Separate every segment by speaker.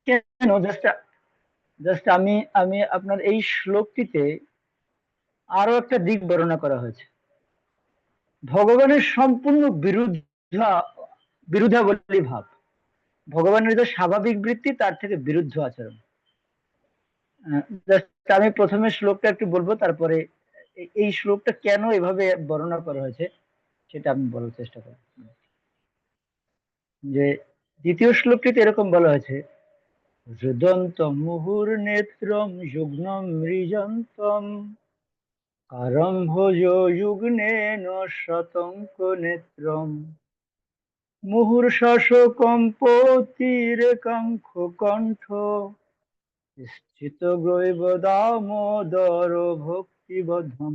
Speaker 1: কেন? Just just আমি আমি আপনার এই শ্লোকটিতে আরো একটা দিক বর্ণনা করা হয়েছে। ভগবানের সম্পূর্ণ বিরুদ্ধাবলী ভাব, ভগবানের যে স্বাভাবিক বৃত্তি তার থেকে বিরুদ্ধ আচরণ। জাস্ট আমি প্রথমে শ্লোকটা একটু বলবো, তারপরে এই শ্লোকটা কেন এভাবে বর্ণনা করা হয়েছে সেটা আমি বলার চেষ্টা করব। যে দ্বিতীয় শ্লোকটিতে এরকম বলা হয়েছে, হৃদন্তম মুহুর্নেত্রম যুগ্নম মৃজন্তম আরম্ভজ যুগ্নেন শতঙ্ক নেত্রম মুহুর্শশ কম্পতিরেকাঙ্খ কণ্ঠ স্থিত গ্রৈব দামোদর ভক্তিবধম।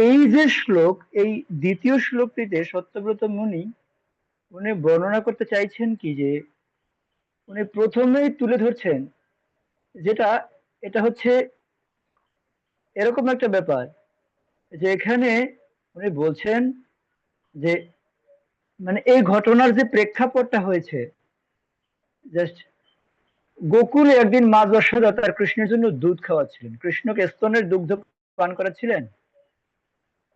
Speaker 1: এই যে শ্লোক, এই দ্বিতীয় শ্লোকটিতে সত্যব্রত মুনি উনি বর্ণনা করতে চাইছেন কি, যে উনি প্রথমেই তুলে ধরছেন যেটা, এটা হচ্ছে এরকম একটা ব্যাপার যে এখানে উনি বলছেন যে মানে এই ঘটনার যে প্রেক্ষাপটটা হয়েছে, জাস্ট গোকুলে একদিন মা যশোদা তার কৃষ্ণের জন্য দুধ খাওয়াচ্ছিলেন, কৃষ্ণকে স্তনের দুগ্ধ পান করাচ্ছিলেন।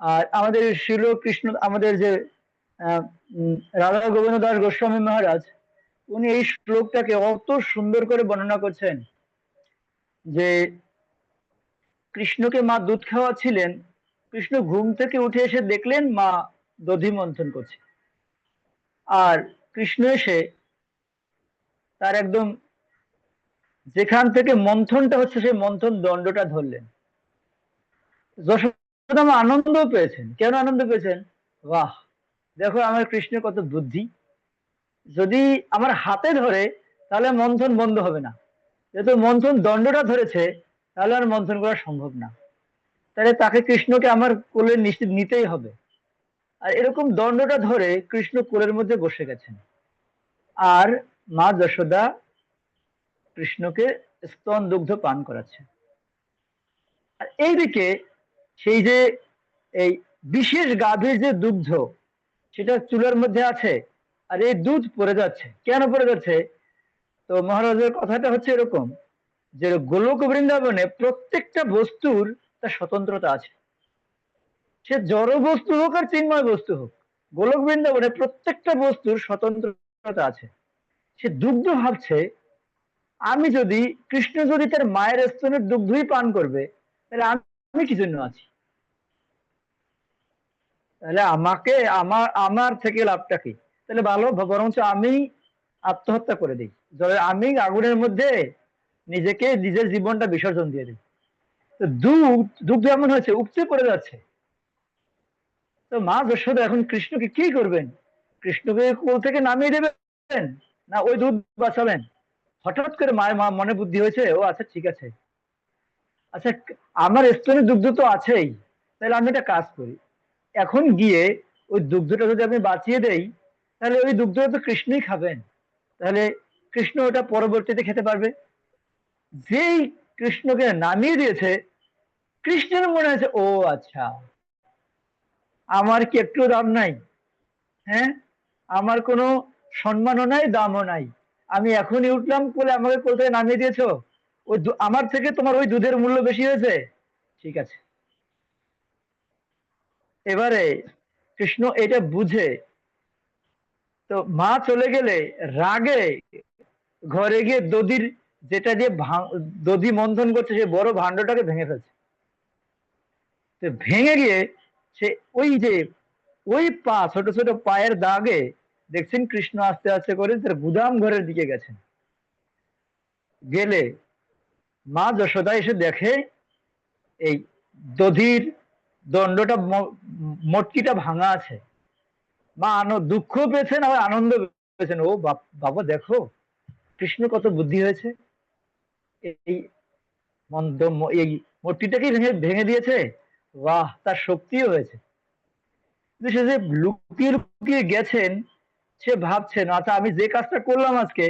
Speaker 1: আর আমাদের শিল কৃষ্ণ, আমাদের যে আহ, রাধা গোবিন্দ দাস গোস্বামী মহারাজ, উনি এই শ্লোকটাকে অত সুন্দর করে বর্ণনা করছেন যে কৃষ্ণকে মা দুধ খাওয়াচ্ছিলেন, কৃষ্ণ ঘুম থেকে উঠে এসে দেখলেন মা দধি মন্থন করছে। আর কৃষ্ণ এসে তার একদম যেখান থেকে মন্থনটা হচ্ছে সেই মন্থন দণ্ডটা ধরলেন। যশোদা মা আনন্দ পেয়েছেন। কেন আনন্দ পেয়েছেন? বাহ, দেখো আমার কৃষ্ণের কত বুদ্ধি, যদি আমার হাতে ধরে তাহলে মন্থন বন্ধ হবে না, যেহেতু মন্থন দণ্ডটা ধরেছে তাহলে আর মন্থন করা সম্ভব না, তাহলে তাকে কৃষ্ণকে আমার কোলে নিশ্চিত নিতেই হবে। আর এরকম দণ্ডটা ধরে কৃষ্ণ কোলের মধ্যে বসে গেছেন, আর মা যশোদা কৃষ্ণকে স্তন দুগ্ধ পান করাচ্ছে। আর এইদিকে সেই যে এই বিশেষ গাভীর যে দুগ্ধ সেটা চুলার মধ্যে আছে, আর এই দুধ পড়ে যাচ্ছে। কেন পড়ে যাচ্ছে? তো মহারাজের কথাটা হচ্ছে এরকম যে গোলক বৃন্দাবনে প্রত্যেকটা বস্তুর তার স্বতন্ত্রতা আছে, সে জড় বস্তু হোক আর চিন্ময় বস্তু হোক, গোলক বৃন্দাবনে প্রত্যেকটা বস্তুর স্বতন্ত্রতা আছে। সে দুগ্ধ ভাবছে, আমি যদি, কৃষ্ণ যদি তার মায়ের স্তনের দুগ্ধই পান করবে, তাহলে আমি কি জন্য আছি? তাহলে আমাকে, আমার আমার থেকে লাভটা কি? তাহলে ভালো, বরঞ্চ আমি আত্মহত্যা করে দিই, আমি আগুনের মধ্যে নিজেকে, নিজের জীবনটা বিসর্জন দিয়ে দিই। তো দুগ্ধ এমন হয়েছে উপচে পড়ে যাচ্ছে। তো মা যশোদা এখন কৃষ্ণকে কি করবেন? কৃষ্ণকে কোল থেকে নামিয়ে দেবেন, না ওই দুধ বাঁচাবেন? হঠাৎ করে মায়ের মনে বুদ্ধি হয়েছে, ও আচ্ছা ঠিক আছে, আচ্ছা আমার স্তনের দুগ্ধ তো আছেই, তাহলে আমি একটা কাজ করি, এখন গিয়ে ওই দুগ্ধটা যদি আমি বাঁচিয়ে দেই, তাহলে ওই দুগ্ধটা তো কৃষ্ণই খাবেন, তাহলে কৃষ্ণ ওটা পরবর্তীতে খেতে পারবে। যেই কৃষ্ণকে নামিয়ে দিয়েছে, কৃষ্ণের মনে হয়েছে ও আচ্ছা, আমার কি একটু দাম নাই? হ্যাঁ, আমার কোনো সম্মানও নাই, দামও নাই, আমি এখনই উঠলাম কোলে, আমাকে কোল থেকে নামিয়ে দিয়েছো, ওই আমার থেকে তোমার ওই দুধের মূল্য বেশি হয়েছে? ঠিক আছে। এবারে কৃষ্ণ এটা বুঝে, তো মা চলে গেলে রাগে ঘরে গিয়ে দধির, যেটা দিয়ে দধি মন্থন করছে সেই বড় ভাণ্ডটাকে ভেঙে ফেলছে। তো ভেঙে গিয়ে সে ওই যে ওই পা, ছোট ছোট পায়ের দাগে দেখছেন কৃষ্ণ আস্তে আস্তে করে তার গুদাম ঘরের দিকে গেছেন। গেলে মা যশোদা এসে দেখে এই দধির দণ্ডটা, মটকিটা ভাঙা আছে। মা দুঃখ পেয়েছেন, আবার আনন্দ পেয়েছেন, ও বাবা দেখো কৃষ্ণ কত বুদ্ধি হয়েছে, এই মন্দ এই মূর্তিটাকে ভেঙে ভেঙে দিয়েছে, বাহ তার শক্তিও হয়েছে। কিন্তু সে যে লুকিয়ে লুকিয়ে গেছেন, সে ভাবছেন আচ্ছা আমি যে কাজটা করলাম আজকে,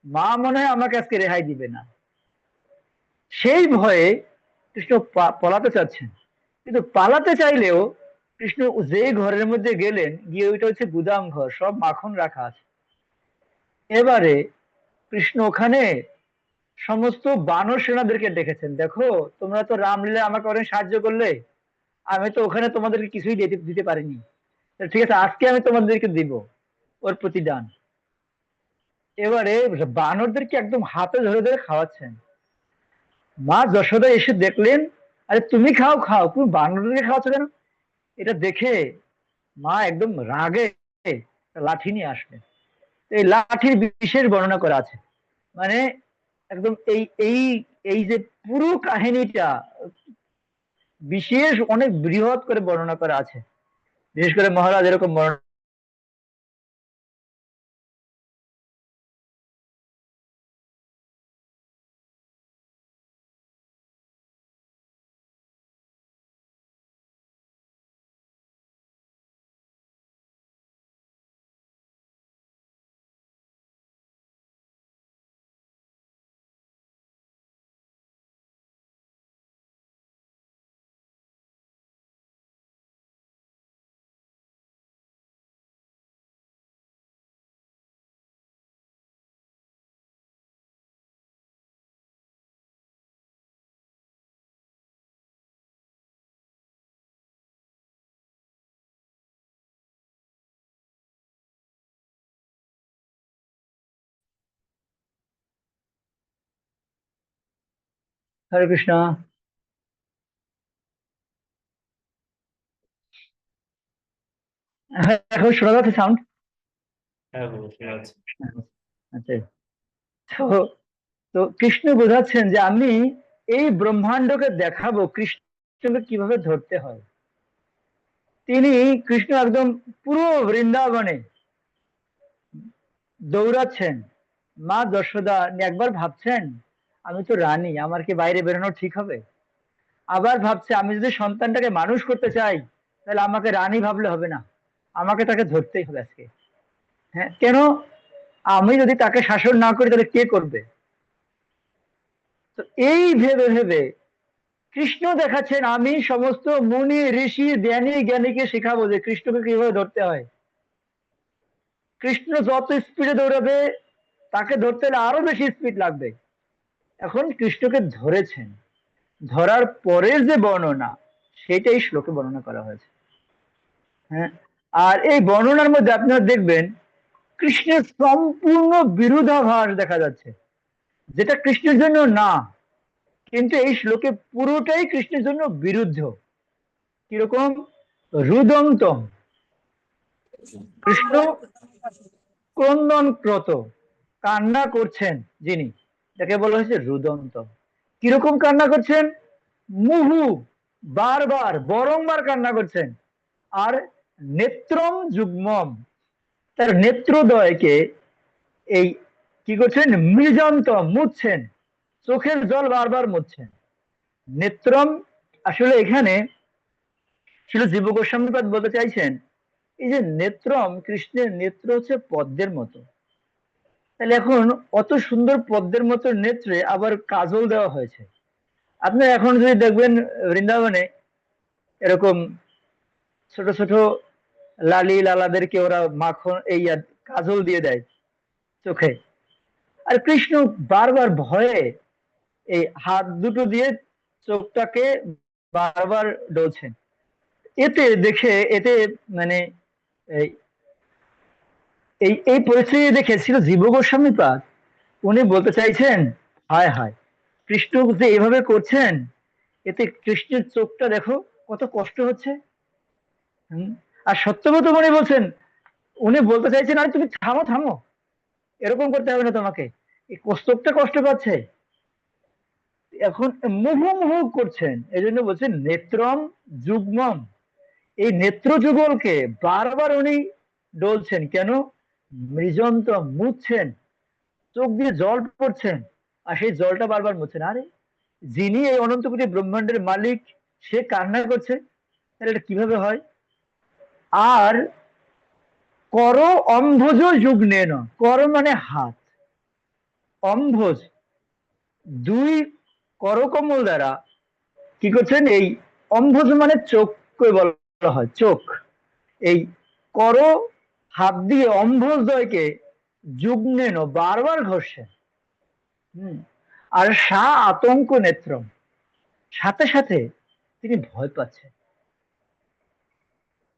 Speaker 1: মা মনে হয় আমাকে আজকে রেহাই দিবে না। সেই ভয়ে কৃষ্ণ পলাতে চাচ্ছেন, কিন্তু পালাতে চাইলেও কৃষ্ণ যে ঘরের মধ্যে গেলেন, গিয়ে ওইটা হচ্ছে গুদাম ঘর, সব মাখন রাখা আছে। এবারে কৃষ্ণ ওখানে সমস্ত বানর সেনাদেরকে ডেকেছেন, দেখো তোমরা তো রামলীলা আমাকে অনেক সাহায্য করলে, আমি তো ওখানে তোমাদেরকে কিছুই দিতে দিতে পারিনি, তো ঠিক আছে আজকে আমি তোমাদেরকে দিব ওর প্রতিদান। এবারে বানরদেরকে একদম হাতে ধরে ধরে খাওয়াচ্ছেন। মা যশোদা এসে দেখলেন, আরে তুমি খাও খাও, তুমি বানরদেরকে খাওয়াচ্ছ কেন? এটা দেখে মা একদম রাগে একটা লাঠি নিয়ে আসলেন। এই লাঠির বিশেষ বর্ণনা করা আছে, মানে একদম এই এই এই যে পুরো কাহিনীটা বিশেষ অনেক বৃহৎ করে বর্ণনা করা আছে। বিশেষ করে মহারাজ এরকম বর্ণনা, হরে কৃষ্ণ। হ্যাঁ, এখন শোনা যাচ্ছে সাউন্ড?
Speaker 2: হ্যাঁ বাবা, শোনা যাচ্ছে।
Speaker 1: আচ্ছা। তো তো কৃষ্ণ বোঝাচ্ছেন যে আমি এই ব্রহ্মাণ্ডকে দেখাবো কৃষ্ণকে কিভাবে ধরতে হয়। তিনি কৃষ্ণ একদম পুরো বৃন্দাবনে দৌড়াচ্ছেন। মা যশোদা একবার ভাবছেন, আমি তো রানী, আমার কি বাইরে বেরোনো ঠিক হবে? আবার ভাবছে, আমি যদি সন্তানটাকে মানুষ করতে চাই তাহলে আমাকে রানী ভাবলে হবে না, আমাকে তাকে ধরতেই হবে আজকে। হ্যাঁ, কেন? আমি যদি তাকে শাসন না করি তাহলে কে করবে? তো এই ভেবে ভেবে কৃষ্ণ দেখাচ্ছেন, আমি সমস্ত মুনি ঋষি জ্ঞানী জ্ঞানীকে শেখাবো যে কৃষ্ণকে কিভাবে ধরতে হয়। কৃষ্ণ যত স্পিডে দৌড়াবে তাকে ধরতে হলে আরো বেশি স্পিড লাগবে। এখন কৃষ্ণকে ধরেছেন, ধরার পরের যে বর্ণনা সেটাই শ্লোকে বর্ণনা করা হয়েছে। হ্যাঁ, আর এই বর্ণনার মধ্যে আপনারা দেখবেন কৃষ্ণের সম্পূর্ণ বিরোধাভাস দেখা যাচ্ছে, যেটা কৃষ্ণের জন্য না, কিন্তু এই শ্লোকে পুরোটাই কৃষ্ণের জন্য বিরুদ্ধ। কিরকম? রুদন্তম, কৃষ্ণ ক্রন্দনক্রত, কান্না করছেন যিনি, যাকে বলা হয়েছে রুদন্ত। কিরকম কান্না করছেন? মুহু, বারবার বারংবার কান্না করছেন। আর নেত্রম যুগ্মম, তার নেত্রদয়কে এই কি করছেন? মৃজন্ত, মুছছেন, চোখের জল বারবার মুছছেন। নেত্রম, আসলে এখানে ছিল জীব গোস্বামীপাদ বলতে চাইছেন, এই যে নেত্রম, কৃষ্ণের নেত্র হচ্ছে পদ্মের মতো। তাহলে এখন অত সুন্দর পদ্মের মতো নেত্রে আবার কাজল দেওয়া হয়েছে। আপনি এখন যদি দেখবেন বৃন্দাবনে এরকম ছোট ছোট লালি লালাদেরকে ওরা মাখন এই কাজল দিয়ে দেয় চোখে, আর কৃষ্ণ বারবার ভয়ে এই হাত দুটো দিয়ে চোখটাকে বারবার ডলছেন। এতে দেখে, এতে মানে এই এই এই পরিস্থিতি দেখে ছিল জীব গোস্বামী পাদ, উনি বলতে চাইছেন, হায় হায়, কৃষ্ণ যে এভাবে করছেন, এতে কৃষ্ণের চোখটা দেখো কত কষ্ট হচ্ছে। হুম। আর সত্যব্রত মনে বলছেন, উনি বলতে চাইছেন, আরে তুমি থামো থামো, এরকম করতে হবে না তোমাকে, এই চোখটা কষ্ট পাচ্ছে। এখন মুহুর্মুহু করছেন, এই জন্য বলছেন নেত্রম যুগ্মম, এই নেত্র যুগলকে বারবার উনি ডলছেন কেন? মৃজন্ত, মুছছেন, চোখ দিয়ে জল পড়ছেন, আর সেই জলটা বারবার মুছছেন। আরে, যিনি এই অনন্ত কোটি ব্রহ্মাণ্ডের মালিক, সে কান্না করছে, তাহলে এটা কিভাবে হয়? আর কর অম্ভজ যুগ্নেন, কর মানে হাত, অম্ভজ দুই করকমল দ্বারা কি করছেন? এই অম্ভজ মানে চোখকে বলা হয়, চোখ। এই কর হাত দিয়ে অম্ভজদ্বয়কে যুগ্নেন বারবার ঘষছেন। হম আর সা আতঙ্ক নেত্রম, সাথে সাথে তিনি ভয় পাচ্ছেন।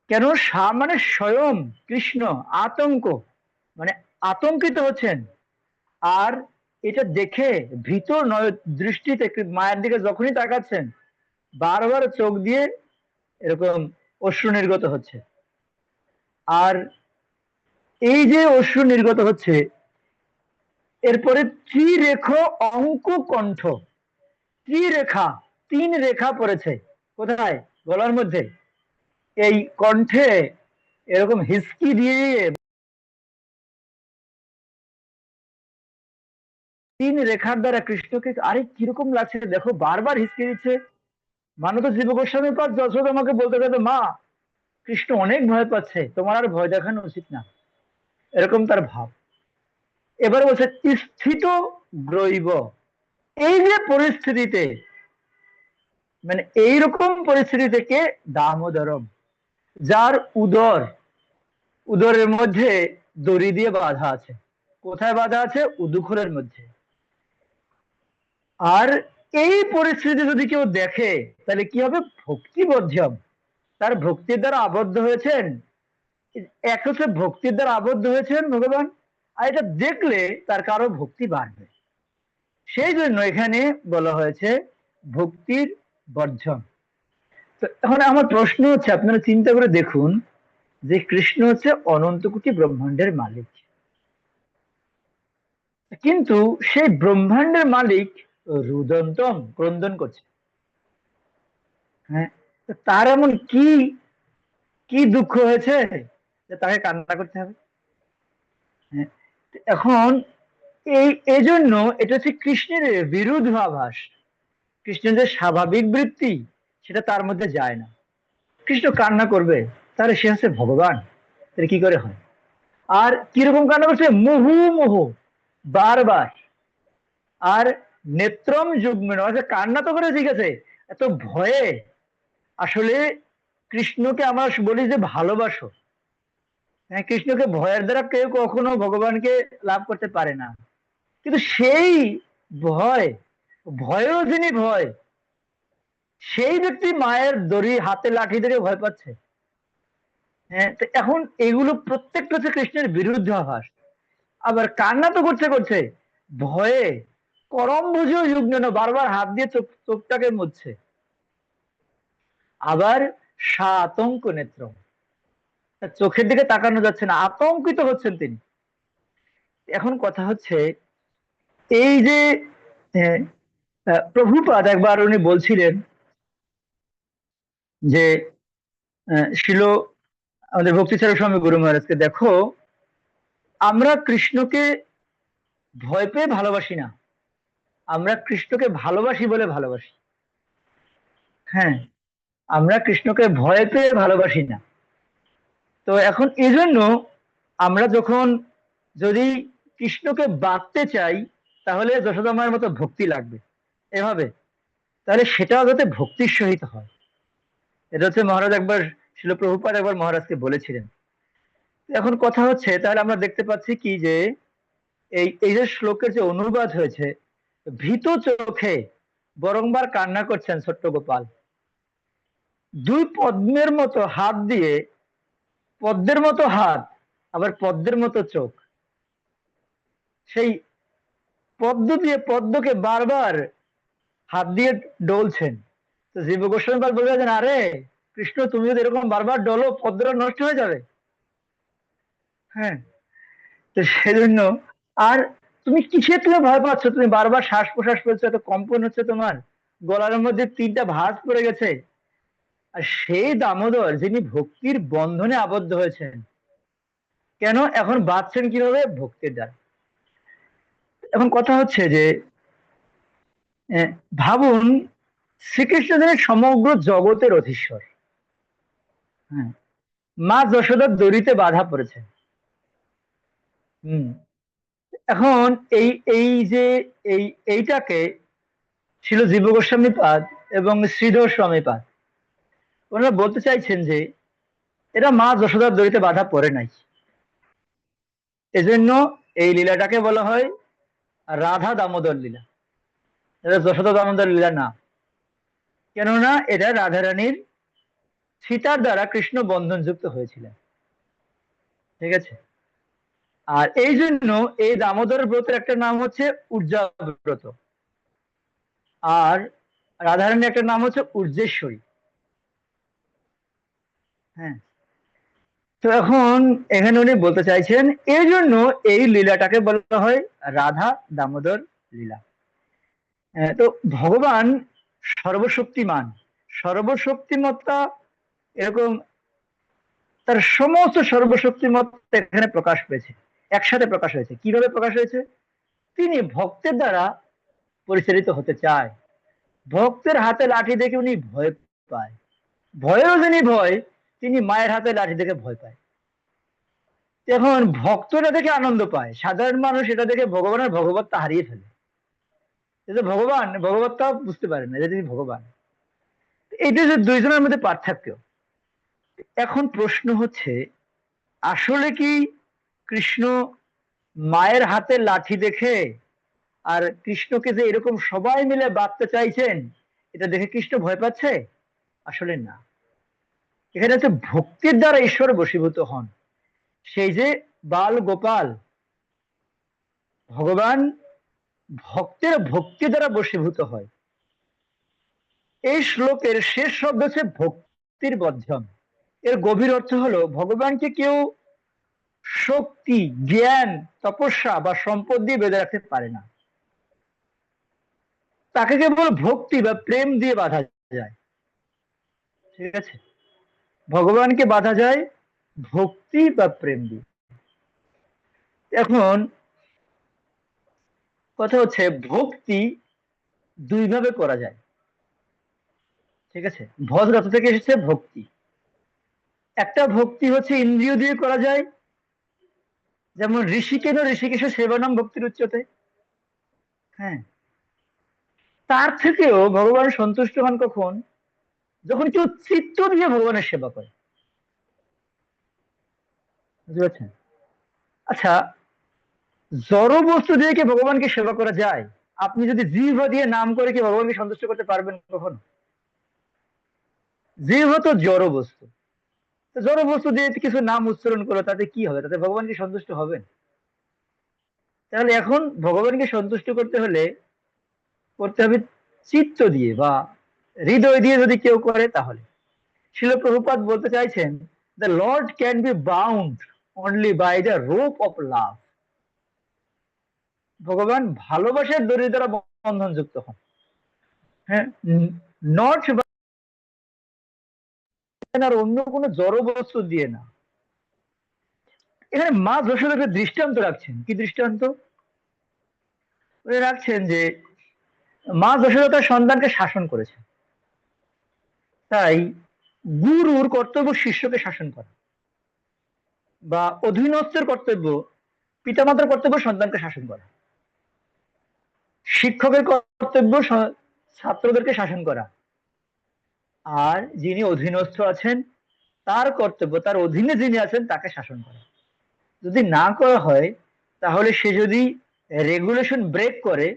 Speaker 1: কেন? সা মানে স্বয়ং কৃষ্ণ, আতঙ্ক মানে আতঙ্কিত হচ্ছেন। আর এটা দেখে ভীত নয় দৃষ্টিতে মায়ের দিকে যখনই তাকাচ্ছেন, বারবার চোখ দিয়ে এরকম অশ্রু নির্গত হচ্ছে। আর এই যে অশ্রু নির্গত হচ্ছে, এরপরে ত্রিরেখ অঙ্ক কণ্ঠ, ত্রিরেখা, তিন রেখা পড়েছে। কোথায়? গলার মধ্যে। এই কণ্ঠে এরকম হিসকি দিয়ে তিন রেখার দ্বারা কৃষ্ণকে, আরে কিরকম লাগছে দেখো, বারবার হিসকি দিচ্ছে। মানব জীব গোস্বামী পাদ যশোদা আমাকে বলতে গেছে, মা কৃষ্ণ অনেক ভয় পাচ্ছে, তোমার আর ভয় দেখানো উচিত না, এরকম তার ভাব। এবার বলছে স্থিত গ্রৈব, এই যে পরিস্থিতিতে, মানে এইরকম পরিস্থিতি থেকে দামোদরম, যার উদরের মধ্যে দড়ি দিয়ে বাঁধা আছে। কোথায় বাঁধা আছে? উদুখরের মধ্যে। আর এই পরিস্থিতি যদি কেউ দেখে, তাহলে কি হবে? ভক্তিবদ্ধম, তার ভক্তির দ্বারা আবদ্ধ হয়েছেন। এক হচ্ছে ভক্তির দ্বারা আবদ্ধ হয়েছেন ভগবান, আর এটা দেখলে তার কারো ভক্তি বাড়বে। সেই জন্য এখানে বলা হয়েছে ভক্তির বর্জন। তো এখন আমার প্রশ্ন হচ্ছে, আপনারা চিন্তা করে দেখুন যে কৃষ্ণ হচ্ছে অনন্ত কোটি ব্রহ্মাণ্ডের মালিক, কিন্তু সেই ব্রহ্মাণ্ডের মালিক রুদন্তম, ক্রন্দন করছে। হ্যাঁ, তো তার এমন কি কি দুঃখ হয়েছে যে তাকে কান্না করতে হবে? হ্যাঁ, তো এখন এই জন্য এটা হচ্ছে কৃষ্ণের বিরুদ্ধাভাস। কৃষ্ণের যে স্বাভাবিক বৃত্তি, সেটা তার মধ্যে যায় না। কৃষ্ণ কান্না করবে, তাহলে সে হচ্ছে ভগবান, তাহলে কি করে হয়? আর কিরকম কান্না করছে? মুহু মুহু, বারবার। আর নেত্রম যুগ্মেন, কান্না তো করে, ঠিক আছে, এত ভয়ে। আসলে কৃষ্ণকে আমরা বলি যে ভালোবাসো। হ্যাঁ, কৃষ্ণকে ভয়ের দ্বারা কেউ কখনো ভগবানকে লাভ করতে পারে না। কিন্তু সেই ভয়, ভয়েও যিনি ভয়, সেই ব্যক্তি মায়ের দড়ি হাতে লাঠি ধরে ভয় পাচ্ছে। হ্যাঁ, তো এখন এগুলো প্রত্যেকটা হচ্ছে কৃষ্ণের বিরুদ্ধাভাস। আবার কান্না তো করছে করছে ভয়ে, করম বুঝেও যুগ নেন, বারবার হাত দিয়ে চোখটাকে মুছছে। আবার সা আতঙ্ক নেত্র, তার চোখের দিকে তাকানো যাচ্ছে না, আতঙ্কিত হচ্ছেন তিনি। এখন কথা হচ্ছে এই যে আহ, প্রভুপাদ একবার উনি বলছিলেন যে শিল আমাদের ভক্তিচরণ স্বামী গুরু মহারাজকে, দেখো আমরা কৃষ্ণকে ভয় পেয়ে ভালোবাসি না, আমরা কৃষ্ণকে ভালোবাসি বলে ভালোবাসি। হ্যাঁ, আমরা কৃষ্ণকে ভয় পেয়ে ভালোবাসি না। তো এখন এই জন্য আমরা যখন যদি কৃষ্ণকে বাঁধতে চাই, তাহলে যশোদা মায়ের মতো ভক্তি লাগবে এভাবে, তাহলে সেটাও যাতে ভক্তির সহিত হয়। এটা হচ্ছে মহারাজ একবার, শিল প্রভুপাদ একবার মহারাজকে বলেছিলেন। এখন কথা হচ্ছে, তাহলে আমরা দেখতে পাচ্ছি কি যে এই যে শ্লোকের যে অনুবাদ হয়েছে, ভীত চোখে বরংবার কান্না করছেন ছোট্ট গোপাল, দুই পদ্মের মতো হাত দিয়ে, পদ্মের মতো হাত, আবার পদ্মের মতো চোখ, সেই পদ্ম দিয়ে পদ্মকে বারবার হাত দিয়ে ডলছেন। তো জীব গোস্বামী পাদ বলছেন, আরে কৃষ্ণ, তুমি যদি এরকম বারবার ডলো, পদ্মটা নষ্ট হয়ে যাবে। হ্যাঁ, তো সেজন্য, আর তুমি কিসে তুমি ভয় পাচ্ছ? তুমি বারবার শ্বাস প্রশ্বাস ফেলছো, এত কম্পন হচ্ছে তোমার, গলার মধ্যে তিনটা ভাঁজ পড়ে গেছে। আর সেই দামোদর যিনি ভক্তির বন্ধনে আবদ্ধ হয়েছেন, কেন এখন বাঁচছেন কিভাবে? ভক্তির দ্বারা। এখন কথা হচ্ছে যে আহ, ভাবুন, শ্রীকৃষ্ণ যিনি সমগ্র জগতের অধীশ্বর, হ্যাঁ, মা যশোদার দড়িতে বাধা পড়েছে। হম এখন এই এই যে এই এইটাকে ছিল জীব গোস্বামী পাদ এবং শ্রীধর স্বামী পাদ, ওনারা বলতে চাইছেন যে এরা মা যশোদার দড়িতে বাধা পড়ে নাই, এজন্য এই লীলাটাকে বলা হয় রাধা দামোদর লীলা। এটা যশোদা দামোদর লীলা না, কেননা এটা রাধারানীর সীতার দ্বারা কৃষ্ণ বন্ধনযুক্ত হয়েছিলেন। ঠিক আছে। আর এই জন্য এই দামোদর ব্রতের একটা নাম হচ্ছে উর্জাব্রত, আর রাধারানীর একটা নাম হচ্ছে উর্জেশ্বরী। হ্যাঁ। তো এখন এখানে উনি বলতে চাইছেন এই জন্য এই লীলাটাকে বলা হয় রাধা দামোদর লীলা। তো ভগবান সর্বশক্তিমান, সর্বশক্তিমত্তা, এরকম তার সমস্ত সর্বশক্তিমত্তা এখানে প্রকাশ পেয়েছে, একসাথে প্রকাশ হয়েছে। কিভাবে প্রকাশ হয়েছে? তিনি ভক্তের দ্বারা পরিচালিত হতে চায়। ভক্তের হাতে লাঠি দেখে উনি ভয় পায়, ভয়েরও যিনি ভয়, তিনি মায়ের হাতে লাঠি দেখে ভয় পায়। এখন ভক্তরা দেখে আনন্দ পায়, সাধারণ মানুষ এটা দেখে ভগবানের ভগবত্তা হারিয়ে ফেলে। কিন্তু ভগবান ভগবত্তা বুঝতে পারে না যে তিনি ভগবান। এটা যে দুইজনের মধ্যে পার্থক্য। এখন প্রশ্ন হচ্ছে, আসলে কি কৃষ্ণ মায়ের হাতে লাঠি দেখে আর কৃষ্ণকে যে এরকম সবাই মিলে বাঁধতে চাইছেন এটা দেখে কৃষ্ণ ভয় পাচ্ছে? আসলে না। এখানে হচ্ছে ভক্তির দ্বারা ঈশ্বর বশীভূত হন। সেই যে বাল গোপাল, ভগবান ভক্তের ভক্তি দ্বারা বশীভূত হয়। এই শ্লোকের শেষ শব্দ হচ্ছে ভক্তির বদ্ধম। এর গভীর অর্থ হলো ভগবানকে কেউ শক্তি, জ্ঞান, তপস্যা বা সম্পদ দিয়ে বেঁধে রাখতে পারে না। তাকে কেবল ভক্তি বা প্রেম দিয়ে বাঁধা যায়। ঠিক আছে। ভগবানকে বাঁধা যায় ভক্তি বা প্রেম দিয়ে। এখন কথা হচ্ছে ভক্তি দুই ভাবে করা যায়। ঠিক আছে। ভজ রথ থেকে এসেছে ভক্তি। একটা ভক্তি হচ্ছে ইন্দ্রিয় দিয়ে করা যায়, যেমন ঋষিকেশ ঋষিকেশ সেবনম ভক্তির উচ্চতে। হ্যাঁ। তার থেকেও ভগবান সন্তুষ্ট হন কখন? যখন কেউ চিত্ত দিয়ে ভগবানের সেবা করে। বুঝতে পারছেন? আচ্ছা, জড় বস্তু দিয়ে কি ভগবানকে সেবা করা যায়? আপনি যদি জিহ্বা দিয়ে নাম করে কি ভগবানকে সন্তুষ্ট করতে পারবেন কখনো? জিহ্বা তো জড় বস্তু। তো জড় বস্তু দিয়ে কিছু নাম উচ্চারণ করো, তাতে কি হবে? তাতে ভগবান কি সন্তুষ্ট হবেন? তাহলে এখন ভগবানকে সন্তুষ্ট করতে হলে করতে হবে চিত্ত দিয়ে বা হৃদয় দিয়ে। যদি কেউ করে তাহলে শিল প্রভুপাদ বলতে চাইছেন, the lord can be bound only by the rope of love. ভগবান ভালোবাসার দড়ি দ্বারা বন্ধন যুক্ত হন। হ্যাঁ। নট আর অন্য কোনো জড় বস্তু দিয়ে না। এখানে মা যশোদাকে দৃষ্টান্ত রাখছেন। কি দৃষ্টান্ত? উনি রাখছেন যে মা যশোদা তার সন্তানকে শাসন করেছেন, তাই গুরুর কর্তব্য শিষ্যকে শাসন করা, বা অধীনস্থের কর্তব্য, পিতামাতার কর্তব্য সন্তানকে শাসন করা, শিক্ষকের কর্তব্য ছাত্রদেরকে শাসন করা, আর যিনি অধীনস্থ আছেন তার কর্তব্য তার অধীনে যিনি আছেন তাকে শাসন করা। যদি না করা হয় তাহলে সে যদি রেগুলেশন ব্রেক করে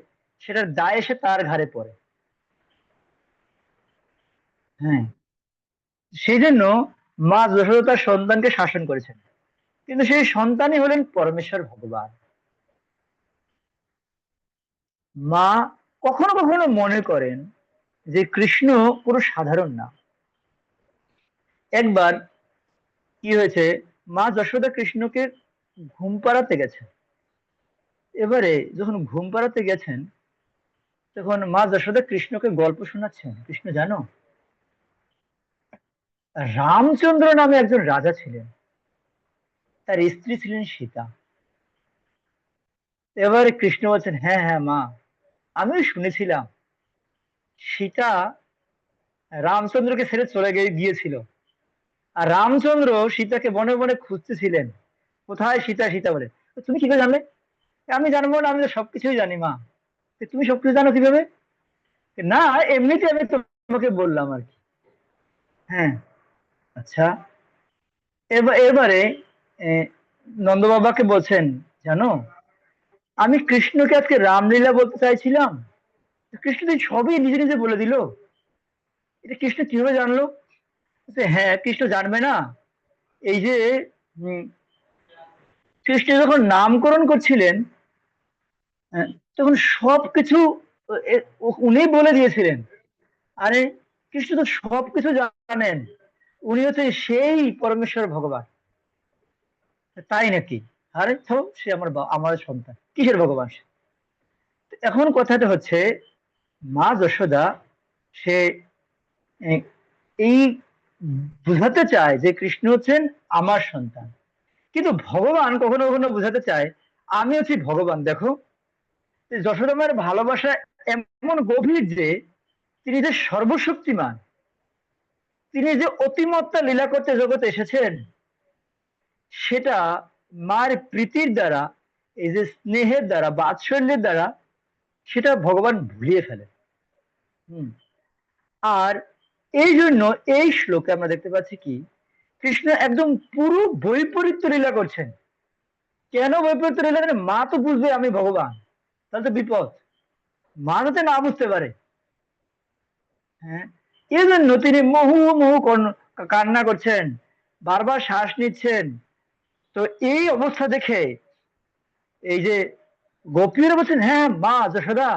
Speaker 1: সেটার দায় এসে তার ঘাড়ে পড়ে। হ্যাঁ। সেই জন্য মা যশোদা তার সন্তানকে শাসন করেছেন, কিন্তু সেই সন্তানই হলেন পরমেশ্বর ভগবান। মা কখনো কখনো মনে করেন যে কৃষ্ণ পুরো সাধারণ না। একবার কি হয়েছে, মা যশোদা কৃষ্ণকে ঘুম পাড়াতে গেছেন। এবারে যখন ঘুম পাড়াতে গেছেন তখন মা যশোদা কৃষ্ণকে গল্প শোনাচ্ছেন। কৃষ্ণ, জানো রামচন্দ্র নামে একজন রাজা ছিলেন, তার স্ত্রী ছিলেন সীতা। এবারে কৃষ্ণ বলছেন, হ্যাঁ হ্যাঁ মা, আমিও শুনেছিলাম সীতা রামচন্দ্রকে ছেড়ে চলে গিয়েছিল, আর রামচন্দ্র সীতাকে বনে বনে খুঁজতেছিলেন, কোথায় সীতা সীতা বলে। তো তুমি কি করে জানলে? আমি জানবো না, আমি তো সবকিছুই জানি মা। তো তুমি সবকিছু জানো কিভাবে? না, এমনিতে আমি তোমাকে বললাম আর কি। হ্যাঁ। আচ্ছা। এবারে নন্দ বাবাকে বলছেন, জানো আমি কৃষ্ণকে আজকে রামলীলা বলতে চাইছিলাম, কৃষ্ণ তো সবই নিজে নিজে বলে দিল। এটা কৃষ্ণ কিভাবে জানলো? বলছে, হ্যাঁ কৃষ্ণ জানবে না? এই যে উম, কৃষ্ণ যখন নামকরণ করছিলেন, হ্যাঁ, তখন সবকিছু উনি বলে দিয়েছিলেন। আরে কৃষ্ণ তো সবকিছু জানেন, উনি হচ্ছে সেই পরমেশ্বর ভগবান। তাই নাকি? আরে তো সে আমার সন্তান, কিসের ভগবান সে? এখন কথাটা হচ্ছে, মা যশোদা সে এ, এই বুঝাতে চায় যে কৃষ্ণ হচ্ছেন আমার সন্তান, কিন্তু ভগবান কখনো কখনো বুঝাতে চায় আমি হচ্ছি ভগবান। দেখো, যশোদা মায়ের ভালোবাসা এমন গভীর যে তিনি যে সর্বশক্তিমান, তিনি যে অতিমাত্রা লীলা করতে জগতে এসেছেন, সেটা মার প্রীতির দ্বারা, এই যে স্নেহের দ্বারা, বাৎসল্যের দ্বারা সেটা ভগবান ভুলিয়ে ফেলে। হুম। আর এই জন্য এই শ্লোকে আমরা দেখতে পাচ্ছি কি, কৃষ্ণ একদম পুরো বৈপরীত্য লীলা করছেন। কেন বৈপরীত্য লীলা করেন? মা তো বুঝবে আমি ভগবান, তাহলে তো বিপদ। মা যাতে না বুঝতে পারে, হ্যাঁ, এই জন্য তিনি মুহু মুহু কান্না করছেন, বারবার শ্বাস নিচ্ছেন। তো এই অবস্থা দেখে এই যে গোপীরা বলছেন, হ্যাঁ মা যশোদা,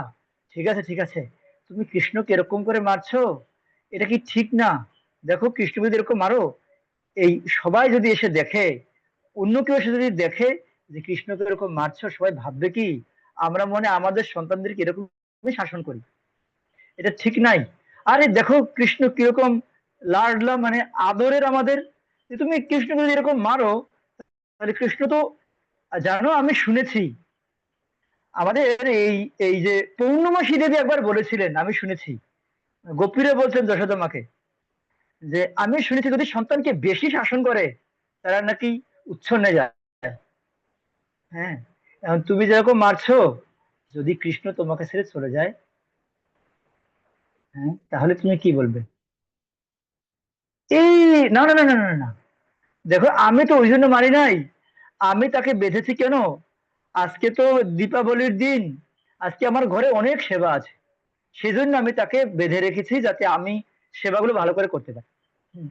Speaker 1: ঠিক আছে ঠিক আছে, তুমি কৃষ্ণকে এরকম করে মারছো, এটা কি ঠিক না? দেখো কৃষ্ণকে যদি এরকম মারো, এই সবাই যদি এসে দেখে, অন্য কেউ এসে যদি দেখে যে কৃষ্ণকে এরকম মারছো, সবাই ভাববে কি আমরা মনে আমাদের সন্তানদেরকে এরকম শাসন করি, এটা ঠিক নাই। আরে দেখো কৃষ্ণ কিরকম লাডলা, মানে আদরের আমাদের, যে তুমি কৃষ্ণকে যদি এরকম মারো, তাহলে কৃষ্ণ তো, জানো আমি শুনেছি আমাদের এই এই যে পৌর্ণমাসী দেবী একবার বলেছিলেন, আমি শুনেছি, গোপীরা বলছেন যশোদা মাকে, যে আমি শুনেছি যদি সন্তানকে বেশি শাসন করে তারা নাকি উচ্ছন্নে যায়। হ্যাঁ, এখন তুমি যেরকম মারছো, যদি কৃষ্ণ তোমাকে ছেড়ে চলে যায়, হ্যাঁ, তাহলে তুমি কি বলবে? এই, না না না না না না, দেখো আমি তো ওই জন্য মারি নাই, আমি তাকে বেঁধেছি কেন? আজকে তো দীপাবলির দিন, আজকে আমার ঘরে অনেক সেবা আছে, সেজন্য আমি তাকে বেঁধে রেখেছি যাতে আমি সেবাগুলো ভালো করে করতে পারি। হুম।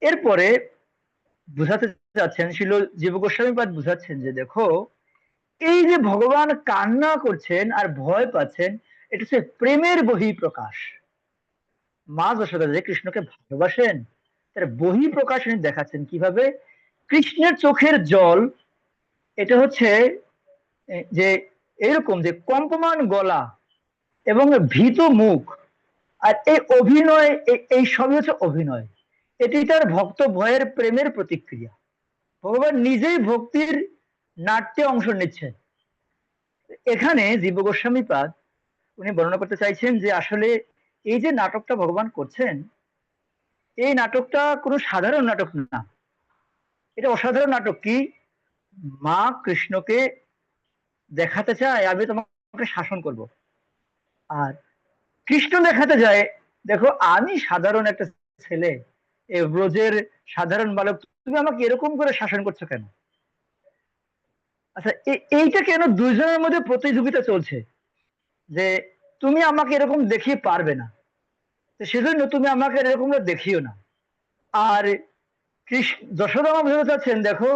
Speaker 1: এরপরে বুঝাতে চাচ্ছেন, ছিল জীব গোস্বামী পাদ বুঝাচ্ছেন যে দেখো, এই যে ভগবান কান্না করছেন আর ভয় পাচ্ছেন, এটা হচ্ছে প্রেমের বহি প্রকাশ। মা যশোদা যে কৃষ্ণকে ভালোবাসেন, তার বহি প্রকাশ উনি দেখাচ্ছেন কিভাবে। কৃষ্ণের চোখের জল, এটা হচ্ছে যে এরকম যে কম্পমান গলা এবং ভীত মুখ, আর এই অভিনয়, এই সবই হচ্ছে অভিনয়। এটি তার ভক্ত ভয়ের প্রেমের প্রতিক্রিয়া। ভগবান নিজেই ভক্তির নাট্যে অংশ নিচ্ছেন। এখানে জীব গোস্বামী পাদ উনি বর্ণনা করতে চাইছেন যে আসলে এই যে নাটকটা ভগবান করছেন, এই নাটকটা কোনো সাধারণ নাটক না, এটা অসাধারণ নাটক। কি, মা কৃষ্ণকে দেখাতে চায় আমি তোমাকে শাসন করব, আর কৃষ্ণ দেখাতে যায় দেখো আমি সাধারণ একটা ছেলে, এ ব্রজের সাধারণ বালক, তুমি আমাকে এরকম করে শাসন করছো কেন? আচ্ছা, এইটা কেন দুইজনের মধ্যে প্রতিযোগিতা চলছে, যে তুমি আমাকে এরকম দেখিয়ে পারবে না, তো সেজন্য তুমি আমাকে এরকম দেখিও না। আর কৃষ্ণ, যশোদা মা বুঝতে চাচ্ছেন দেখো,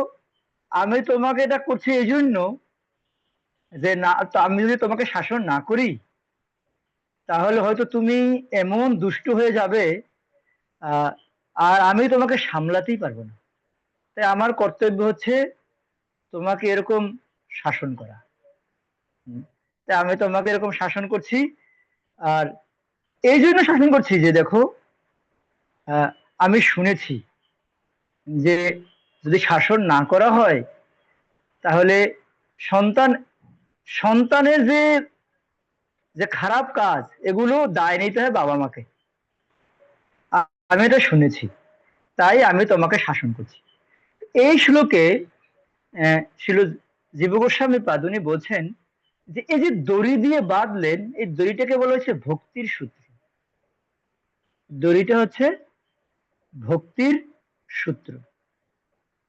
Speaker 1: আমি তোমাকে এটা করছি এই জন্য যে না, তো আমি যদি তোমাকে শাসন না করি, তাহলে হয়তো তুমি এমন দুষ্টু হয়ে যাবে, আহ আর আমি তোমাকে সামলাতেই পারবো না। তাই আমার কর্তব্য হচ্ছে তোমাকে এরকম শাসন করা। হুম। তাই আমি তোমাকে এরকম শাসন করছি। আর এই জন্য শাসন করছি যে দেখো, আহ, আমি শুনেছি যে যদি শাসন না করা হয়, তাহলে সন্তান, সন্তানের যে যে খারাপ কাজ, এগুলো দায় নিতে হয় বাবা মাকে। আমি এটা শুনেছি, তাই আমি তোমাকে শাসন করছি। এই শ্লোকে ছিল জীব গোস্বামী পাদ উনি বলছেন যে এই যে দড়ি দিয়ে বাঁধলেন, এই দড়িটাকে বলা হচ্ছে ভক্তির সূত্র। দড়িটা হচ্ছে ভক্তির সূত্র,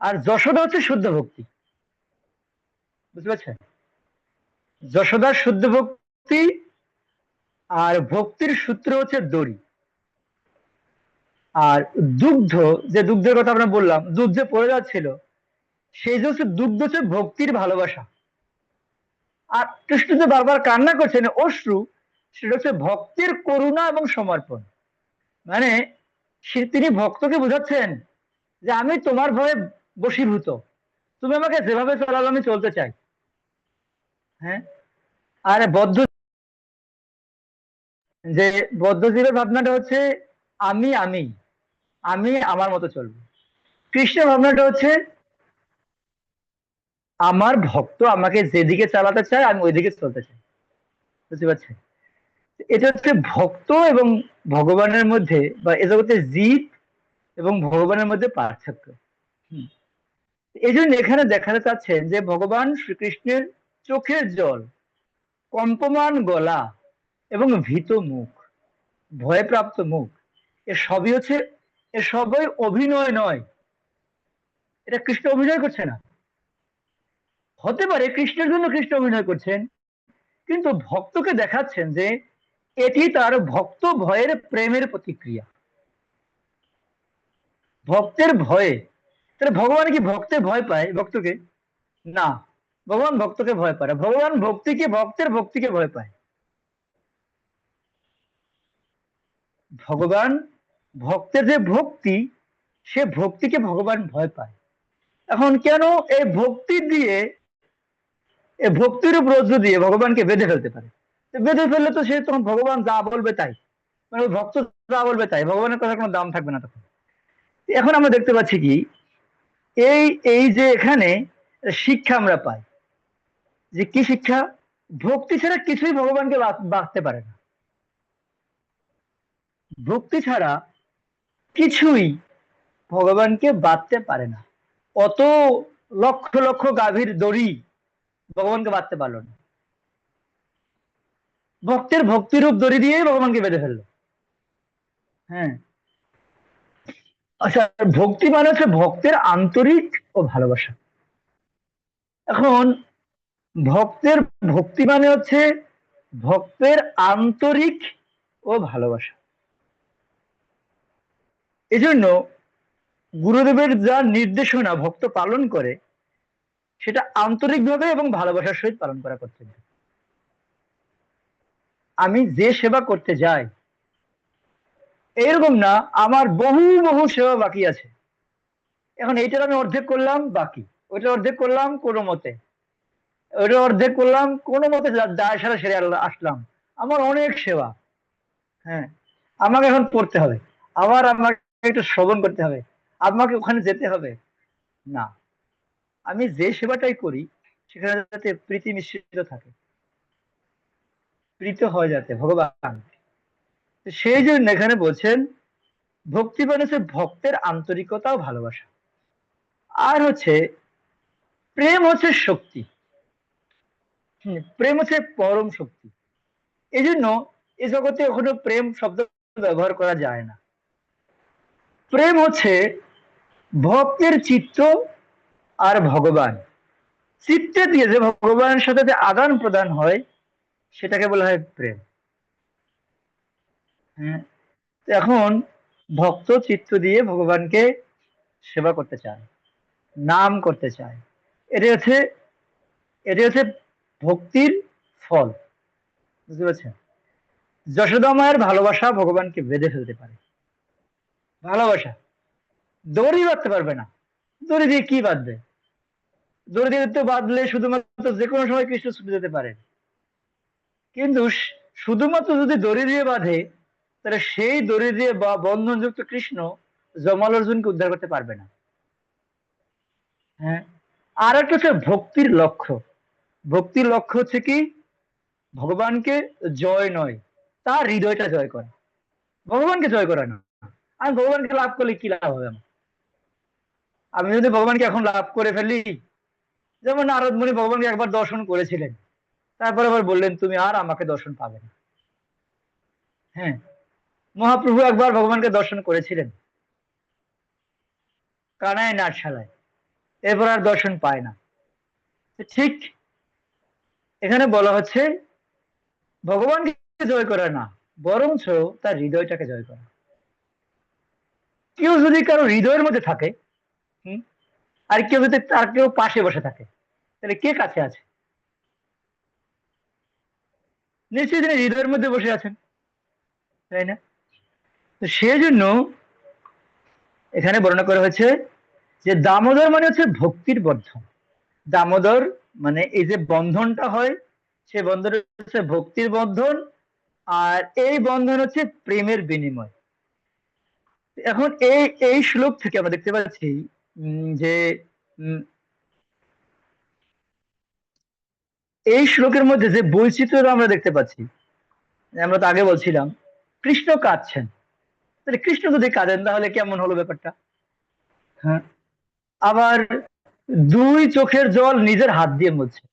Speaker 1: আর যশোদা হচ্ছে শুদ্ধ ভক্তি। বুঝতে পারছেন? যশোদার শুদ্ধ ভক্তি আর ভক্তির সূত্র হচ্ছে দড়ি। আর দুগ্ধ, যে দুগ্ধের কথা আমরা বললাম, দুধ যে পড়ে যাচ্ছিল, সেই যে হচ্ছে দুগ্ধ হচ্ছে ভক্তির ভালোবাসা। আর কৃষ্ণ যে বারবার কান্না করছেন অশ্রু, সেটা হচ্ছে ভক্তের করুণা এবং সমর্পণ। মানে তিনি ভক্তকে বোঝাচ্ছেন যে আমি তোমার ভয়ে বশীভূত, তুমি আমাকে যেভাবে চালাবে আমি চলতে চাই। হ্যাঁ। আর যে বদ্ধজীবের ভাবনাটা হচ্ছে আমি আমি আমি আমার মতো চলবো। কৃষ্ণের ভাবনাটা হচ্ছে আমার ভক্ত আমাকে যেদিকে চালাতে চায় আমি ওইদিকে চলতে চাই। বুঝতে পারছেন? এটা হচ্ছে ভক্ত এবং ভগবানের মধ্যে, বা এ জগতে জীব এবং ভগবানের মধ্যে পার্থক্য। হুম। এই জন্য এখানে দেখাতে চাচ্ছেন যে ভগবান শ্রীকৃষ্ণের চোখের জল, কম্পমান গলা এবং ভীত মুখ, ভয়প্রাপ্ত মুখ, এ সবই হচ্ছে, এ সবই অভিনয় নয়। এটা কৃষ্ণ অভিনয় করছে না। হতে পারে কৃষ্ণের জন্য কৃষ্ণ অভিনয় করছেন, কিন্তু ভক্তকে দেখাচ্ছেন যে এটি তার ভক্ত ভয়ের প্রেমের প্রতিক্রিয়া, ভক্তের ভয়ে। তাহলে ভগবান কি ভক্তের ভয় পায় ভক্তকে? না, ভগবান ভক্তকে ভয় পায় না। ভগবান ভক্তিকে, ভক্তের ভক্তিকে ভয় পায়। ভগবান ভক্তের যে ভক্তি, সে ভক্তিকে ভগবান ভয় পায়। এখন কেন এই ভক্তি দিয়ে, এই ভক্তির উপর রজ্জু দিয়ে ভগবানকে বেঁধে ফেলতে পারে? তো বেঁধে ফেললে তো সে তখন ভগবান যা বলবে তাই, মানে ওই ভক্ত যা বলবে তাই, ভগবানের কথা কোনো দাম থাকবে না তখন। এখন আমরা দেখতে পাচ্ছি কি, এই এই যে এখানে শিক্ষা আমরা পাই, যে কি শিক্ষা? ভক্তি ছাড়া কিছুই ভগবানকে বাঁচতে পারে না। ভক্তি ছাড়া কিছুই ভগবানকে বাঁধতে পারে না। অত লক্ষ লক্ষ গাভীর দড়ি ভগবানকে বাঁধতে পারলো না, ভক্তের ভক্তিরূপ দড়ি দিয়ে ভগবানকে বেঁধে ফেললো। হ্যাঁ। আচ্ছা, ভক্তি মানে হচ্ছে ভক্তের আন্তরিক ও ভালোবাসা। এখন ভক্তের ভক্তি মানে হচ্ছে ভক্তের আন্তরিক ও ভালোবাসা। এজন্য গুরুদেবের যা নির্দেশনা ভক্ত পালন করে, সেটা আন্তরিকভাবে এবং ভালোবাসার সহিত পালন করা কর্তব্য। আমি যে সেবা করতে যাই, এরকম না আমার বহু বহু সেবা বাকি আছে, এখন এইটার আমি অর্ধেক করলাম বাকি, ওইটা অর্ধেক করলাম কোনো মতে, ওইটা অর্ধেক করলাম কোনো মতে, দায় সারা সেরে আসলাম, আমার অনেক সেবা। হ্যাঁ। আমাকে এখন পড়তে হবে, আবার আমাকে একটু শ্রবণ করতে হবে, আমাকে ওখানে যেতে হবে। না, আমি যে সেবাটাই করি সেখানে যাতে প্রীতি মিশ্রিত থাকে, প্রীত হয় যাতে ভগবান। তো সেই জন্য এখানে বলছেন ভক্তি মানে হচ্ছে ভক্তের আন্তরিকতা ও ভালোবাসা। আর হচ্ছে প্রেম হচ্ছে শক্তি। প্রেম হচ্ছে পরম শক্তি। এই জন্য এই জগতে কখনো প্রেম শব্দ ব্যবহার করা যায় না। প্রেম হচ্ছে ভক্তের চিত্ত আর ভগবান, চিত্তে দিয়ে যে ভগবানের সাথে যে আদান প্রদান হয়, সেটাকে বলা হয় প্রেম। হ্যাঁ। তো এখন ভক্ত চিত্ত দিয়ে ভগবানকে সেবা করতে চায়, নাম করতে চায়। এটা হচ্ছে, এটা হচ্ছে ভক্তির ফল। বুঝতে পারছেন? যশোদা মায়ের ভালোবাসা ভগবানকে বেঁধে ফেলতে পারে। ভালোবাসা দড়ি বাঁধতে পারবে না। দড়ি দিয়ে কি বাঁধবে? দড়ি দিয়ে তো বাঁধলে শুধুমাত্র যে কোনো সময় কৃষ্ণ ছুটে যেতে পারে, কিন্তু শুধুমাত্র যদি দড়ি দিয়ে বাঁধে, তাহলে সেই দড়ি দিয়ে বা বন্ধনযুক্ত কৃষ্ণ জমাল অর্জুনকে উদ্ধার করতে পারবে না। হ্যাঁ। আর একটা হচ্ছে ভক্তির লক্ষ্য। ভক্তির লক্ষ্য হচ্ছে কি? ভগবানকে জয় নয়, তার হৃদয়টা জয় করা, ভগবানকে জয় করা না। আমি ভগবানকে লাভ করলে কি লাভ হবে আমার? আমি যদি ভগবানকে এখন লাভ করে ফেলি, যেমন নারদ মুনি ভগবানকে একবার দর্শন করেছিলেন, তারপর আবার বললেন তুমি আর আমাকে দর্শন পাবে না। হ্যাঁ। মহাপ্রভু একবার ভগবানকে দর্শন করেছিলেন কানায় নাটশালায়, এরপর আর দর্শন পায় না। ঠিক এখানে বলা হচ্ছে ভগবানকে জয় করা না, বরঞ্চ তার হৃদয়টাকে জয় করা। কেউ যদি কারো হৃদয়ের মধ্যে থাকে, হুম, আর কেউ যদি তার কেউ পাশে বসে থাকে, তাহলে কে কাছে আছে? নিশ্চয়ই তিনি হৃদয়ের মধ্যে বসে আছেন, তাই না? তো সেই জন্য এখানে বর্ণনা করা হয়েছে যে দামোদর মানে হচ্ছে ভক্তির বন্ধন। দামোদর মানে এই যে বন্ধনটা হয়, সে বন্ধন হচ্ছে ভক্তির বন্ধন, আর এই বন্ধন হচ্ছে প্রেমের বিনিময়। এখন এই এই শ্লোক থেকে আমরা দেখতে পাচ্ছি যে উম, এই শ্লোকের মধ্যে যে বৈচিত্র্য আমরা দেখতে পাচ্ছি, আমরা তো আগে বলছিলাম কৃষ্ণ কাঁদছেন, তাহলে কৃষ্ণ যদি কাঁদেন তাহলে কেমন হলো ব্যাপারটা? হ্যাঁ, আবার দুই চোখের জল নিজের হাত দিয়ে মুছছে,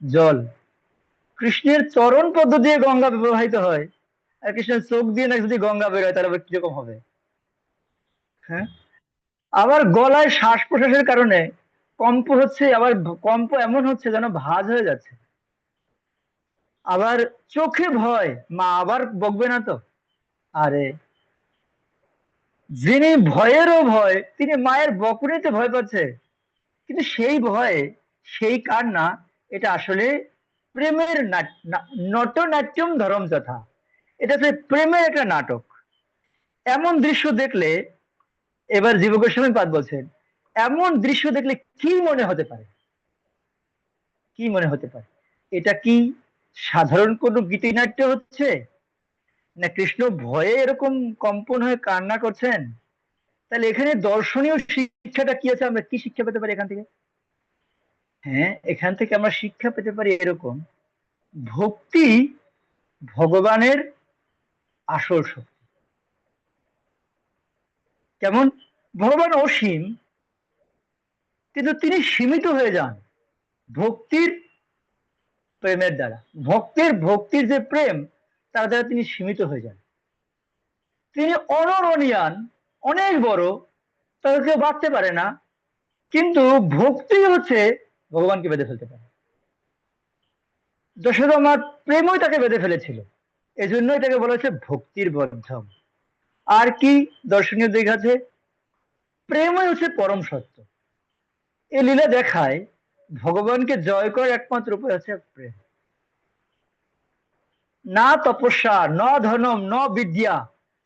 Speaker 1: জল কৃষ্ণের চরণ পদ্ম দিয়ে গঙ্গা প্রবাহিত হয়, আর কৃষ্ণের চোখ দিয়ে না যদি গঙ্গা বেরোয় তাহলে আবার কিরকম হবে? হ্যাঁ, আবার গলায় শ্বাস প্রশ্বাসের কারণে কম্প হচ্ছে, আবার কম্প এমন হচ্ছে যেন ভাঁজ হয়ে যাচ্ছে। আবার চোখে ভয়, মা আবার বকবে না তো? আরে, যিনি ভয়েরও ভয় তিনি মায়ের বকুনিতে ভয় পাচ্ছে, কিন্তু সেই ভয়ে সেই কান্না, এটা আসলে প্রেমের নটনাট্যম ধরম যথা, এটা হচ্ছে প্রেমের একটা নাটক। এমন দৃশ্য দেখলে, এবার জীব গোস্বামী পাদ বলছেন, এমন দৃশ্য দেখলে কি মনে হতে পারে? কি মনে হতে পারে? এটা কি সাধারণ কোনো গীতিনাট্য হচ্ছে, না কৃষ্ণ ভয়ে এরকম কম্পন হয়ে কান্না করছেন? তাহলে এখানে দর্শনীয় শিক্ষাটা কি আছে, আমরা কি শিক্ষা পেতে পারি এখান থেকে? হ্যাঁ, এখান থেকে আমরা শিক্ষা পেতে পারি এরকম, ভক্তি ভগবানের আসল শক্তি। যেমন ভগবান অসীম, কিন্তু তিনি সীমিত হয়ে যান ভক্তির প্রেমের দ্বারা। ভক্তির যে প্রেম, তার দ্বারা তিনি সীমিত হয়ে যান। তিনি অনরণিয়ান, অনেক বড়, তাকে কেউ বাঁচতে পারে না, কিন্তু ভক্তি হচ্ছে ভগবানকে বেঁধে ফেলতে পারে। যশোদা মার প্রেমই তাকে বেঁধে ফেলেছিল, এজন্য এটাকে বলা হচ্ছে ভক্তির বন্ধন। আর কি দর্শনীয় দিক আছে? প্রেমই হচ্ছে পরম সত্য। এই লীলা দেখায় ভগবানকে জয় করার একমাত্র উপায় হচ্ছে প্রেম। না তপস্যা, ন ধনম, ন বিদ্যা,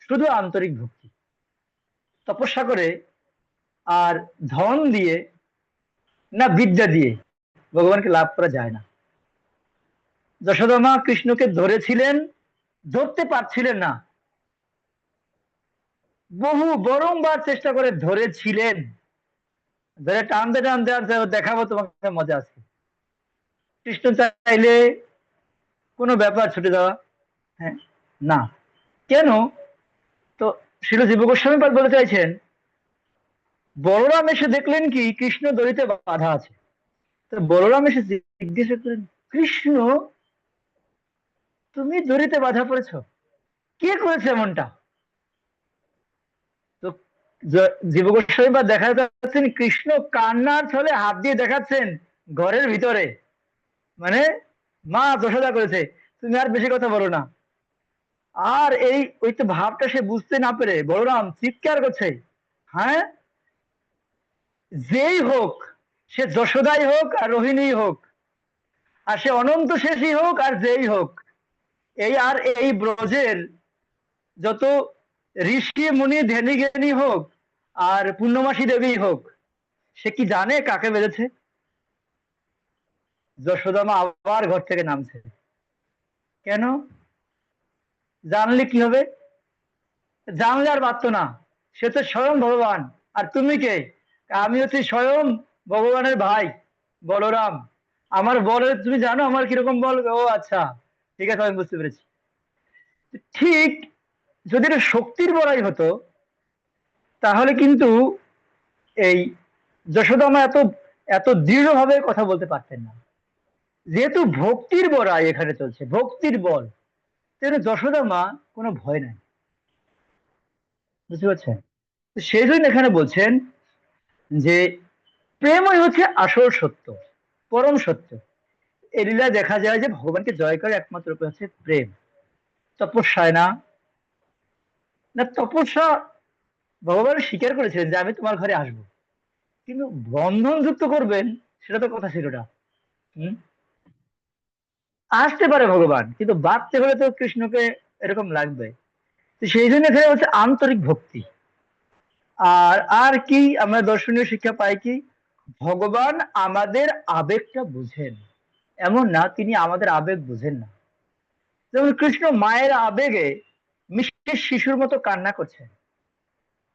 Speaker 1: শুধু আন্তরিক ভক্তি। তপস্যা করে আর ধন দিয়ে, না বিদ্যা দিয়ে ভগবানকে লাভ করা যায় না। যশোদা মা কৃষ্ণকে ধরেছিলেন, ধরতে পারছিলেন না, বহু বরংবার চেষ্টা করে ধরেছিলেন, ধরে টানতে টানতে আর দেখাবো তোমাকে মজা আছে। কৃষ্ণ চাইলে কোনো ব্যাপার ছুটে যাওয়া? হ্যাঁ, না। কেন? তো শিল জীব গোস্বামী পাদ বলতে চাইছেন, বলরাম এসে দেখলেন কি কৃষ্ণ দড়িতে বাধা আছে। তো বলরাম এসে জিজ্ঞাসা করেন, কৃষ্ণ তুমি দড়িতে বাধা পড়েছো, কে করেছে এমনটা? তো জীব গোস্বামী পাদ দেখা যাচ্ছেন কৃষ্ণ কান্নার ছলে হাত দিয়ে দেখাচ্ছেন ঘরের ভিতরে, মানে মা যশোদা করেছে, তুমি আর বেশি কথা বলো না। আর এই ওই তো ভাবটা সে বুঝতে না পেরে বলরাম চিৎকার করছে, হ্যাঁ, যেই হোক, সে যশোদাই হোক আর রোহিণী হোক, আর সে অনন্ত শেষই হোক আর যেই হোক, এই আর এই ব্রজের যত ঋষি মুনি ধ্যানী জ্ঞানী হোক আর পূর্ণমাসী দেবী হোক, সে কি জানে কাকে বেঁধেছে? যশোদামা আবার ঘর থেকে নামছে। কেন? জানলে কি হবে? জানলে আর পারতো না, সে তো স্বয়ং ভগবান। আর তুমি কে? আমি হচ্ছি স্বয়ং ভগবানের ভাই বলরাম। আমার বলের তুমি জানো আমার কিরকম বল? ও আচ্ছা, ঠিক আছে, আমি বুঝতে পেরেছি। ঠিক, যদি এটা শক্তির বড়াই হতো, তাহলে কিন্তু এই যশোদামা এত এত দৃঢ়ভাবে কথা বলতে পারতেন না। যেহেতু ভক্তির বড়াই এখানে চলছে, ভক্তির বল, সেখানে যশোদামা কোনো ভয় নাই। বুঝতে পারছেন? তো সেই জন্য এখানে বলছেন যে প্রেমই হচ্ছে আসল সত্য, পরম সত্য। এই লীলায় দেখা যায় যে ভগবানকে জয় করার একমাত্র উপায় হচ্ছে প্রেম। তপস্যায় না, না তপস্যা ভগবান স্বীকার করেছিলেন যে আমি তোমার ঘরে আসবো, কিন্তু বন্ধন যুক্ত করবেন সেটা তো কথা ছিল না। হম আসতে পারে ভগবান, কিন্তু বাঁচতে হলে তো কৃষ্ণকে এরকম লাগবে। তো সেই জন্য এখানে হচ্ছে আন্তরিক ভক্তি। আর আর কি আমরা দর্শনীয় শিক্ষা পাই কি, ভগবান আমাদের আবেগটা বুঝেন, এমন না তিনি আমাদের আবেগ বুঝেন না। যেমন কৃষ্ণ মায়ের আবেগে মিষ্টি শিশুর মতো কান্না করছেন,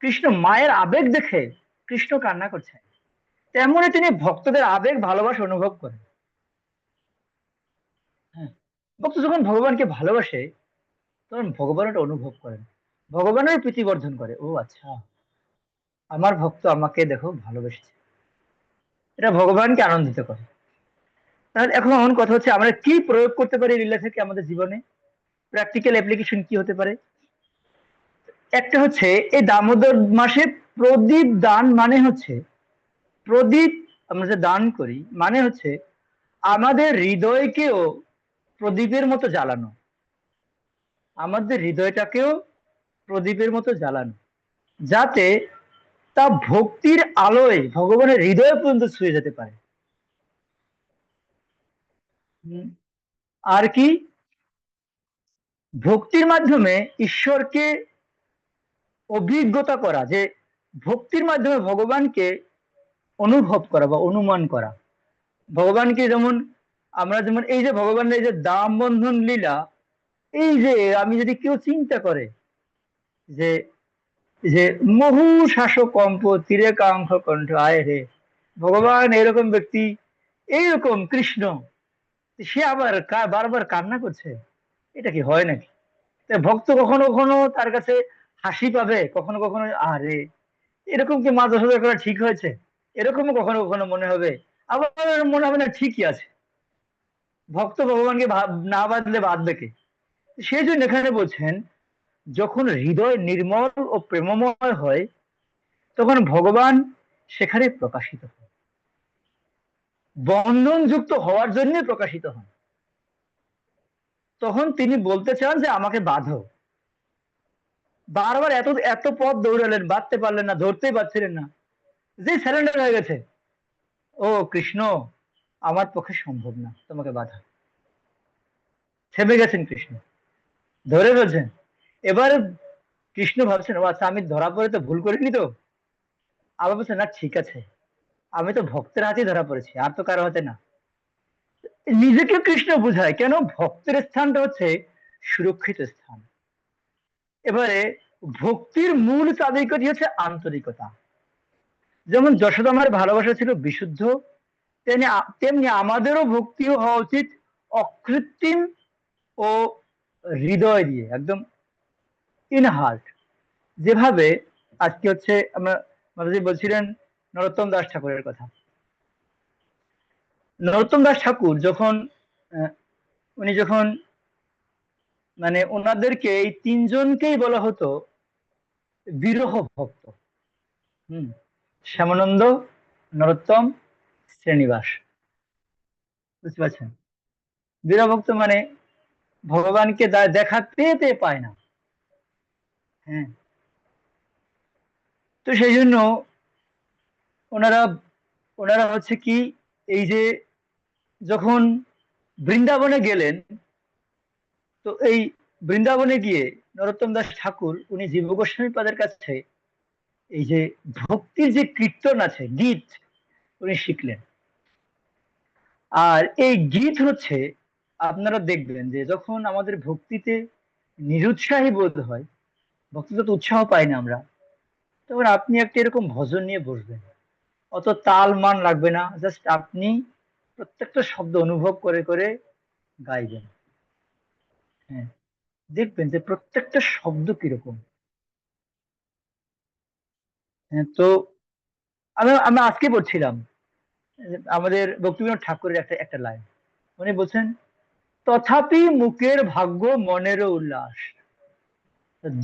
Speaker 1: কৃষ্ণ মায়ের আবেগ দেখে কৃষ্ণ কান্না করছেন, তেমনি তিনি ভক্তদের আবেগ ভালোবাসা অনুভব করেন। হ্যাঁ, ভক্ত যখন ভগবানকে ভালোবাসে তখন ভগবান ওটা অনুভব করেন, ভগবানের প্রীতিবর্ধন করে, ও আচ্ছা আমার ভক্ত আমাকে দেখো ভালোবেসেছে, এটা ভগবানকে আনন্দিত করে। তাহলে এখন কথা হচ্ছে আমরা কি প্রয়োগ করতে পারি লীলা থেকে আমাদের জীবনে, প্র্যাকটিক্যাল অ্যাপ্লিকেশন কি হতে পারে। একটা হচ্ছে এই দামোদর মাসে প্রদীপ দান মানে হচ্ছে, প্রদীপ আমরা যে দান করি মানে হচ্ছে আমাদের হৃদয়কেও প্রদীপের মতো জ্বালানো, আমাদের হৃদয়টাকেও প্রদীপের মতো জ্বালানো, যাতে তা ভক্তির আলোয় ভগবানের হৃদয় পর্যন্ত ছুঁয়ে যেতে পারে। হুম, আর কি, ভক্তির মাধ্যমে ঈশ্বরকে অভিজ্ঞতা করা, যে ভক্তির মাধ্যমে ভগবানকে অনুভব করা বা অনুমান করা। ভগবানকে যেমন আমরা যেমন এই যে ভগবানের এই যে দাম বন্ধন লীলা, এই যে আমি যদি কেউ চিন্তা করে যে যে মহু শাসক কম্প তীরে কাঙ্ক্ষ কণ্ঠ আয় হে, ভগবান এরকম ব্যক্তি, এইরকম কৃষ্ণ, সে আবার বারবার কান্না করছে, এটা কি হয় নাকি? তাই ভক্ত কখনো কখনো তার কাছে হাসি পাবে, কখনো কখনো আরে এরকম কি মাঝে সাঝে করা ঠিক হয়েছে, এরকমও কখনো কখনো মনে হবে, আবার মনে হবে না ঠিকই আছে। ভক্ত ভগবানকে না বাঁধলে বাঁধবে কে? সেই জন্য এখানে বলছেন যখন হৃদয় নির্মল ও প্রেমময় হয় তখন ভগবান সেখানে প্রকাশিত হয়, বন্ধন যুক্ত হওয়ার জন্য প্রকাশিত হন। তখন তিনি বলতে চান যে আমাকে বাঁধো। বারবার এত এত পথ দৌড়ালেন, বাঁধতে পারলেন না, ধরতেই পারছিলেন না, যে স্যালেন্ডার হয়ে গেছে, ও কৃষ্ণ আমার পক্ষে সম্ভব না তোমাকে বাধা, থেমে গেছেন কৃষ্ণ, ধরে ফেলছেন। এবার কৃষ্ণ ভাবছেন ও আচ্ছা আমি ধরা পড়ে তো ভুল করিনি তো, আবার বলছেন না ঠিক আছে, আমি তো ভক্তের হাতেই ধরা পড়েছি, আর তো কারো হাতে না। নিজেকে কৃষ্ণ বুঝায় কেন, ভক্তের স্থানটা হচ্ছে সুরক্ষিত স্থান। এবারে ভক্তির মূল চাবিকাঠি হচ্ছে আন্তরিকতা। যেমন যশোদামার ভালোবাসা ছিল বিশুদ্ধ, তেমনি তেমনি আমাদেরও ভক্তিও হওয়া উচিত অকৃত্রিম ও হৃদয় দিয়ে, একদম ইন হার্ট। যেভাবে আজকে হচ্ছে আমরা মাতাজি বলছিলেন নরোত্তম দাস ঠাকুরের কথা। নরোত্তম দাস ঠাকুর যখন আহ, উনি যখন মানে ওনাদেরকে এই তিনজনকেই বলা হতো বিরহ ভক্ত। হম শ্যামানন্দ, নরোত্তম, শ্রীনিবাস, বুঝতে পারছেন? বিরহ ভক্ত মানে ভগবানকে দেখা পেয়ে পেয়ে পায় না। হ্যাঁ, তো সেই জন্য ওনারা ওনারা হচ্ছে কি, এই যে যখন বৃন্দাবনে গেলেন, তো এই বৃন্দাবনে গিয়ে নরোত্তম দাস ঠাকুর উনি জীব গোস্বামী পাদের কাছে এই যে ভক্তির যে কীর্তন আছে, গীত উনি শিখলেন। আর এই গীত হচ্ছে, আপনারা দেখবেন যে যখন আমাদের ভক্তিতে নিরুৎসাহী বোধ হয়, ভক্তিতে তো উৎসাহ পাই না আমরা, তখন আপনি একটা এরকম ভজন নিয়ে বসবেন, অত তাল মান লাগবে না, জাস্ট আপনি প্রত্যেকটা শব্দ অনুভব করে করে গাইবেন। হ্যাঁ, দেখবেন যে প্রত্যেকটা শব্দ কিরকম। হ্যাঁ, তো আমি আমি আজকে পড়ছিলাম আমাদের ভক্তিবিনোদ ঠাকুরের একটা একটা লাইন, উনি বলছেন তথাপি মুখের ভাগ্য মনেরও উল্লাস,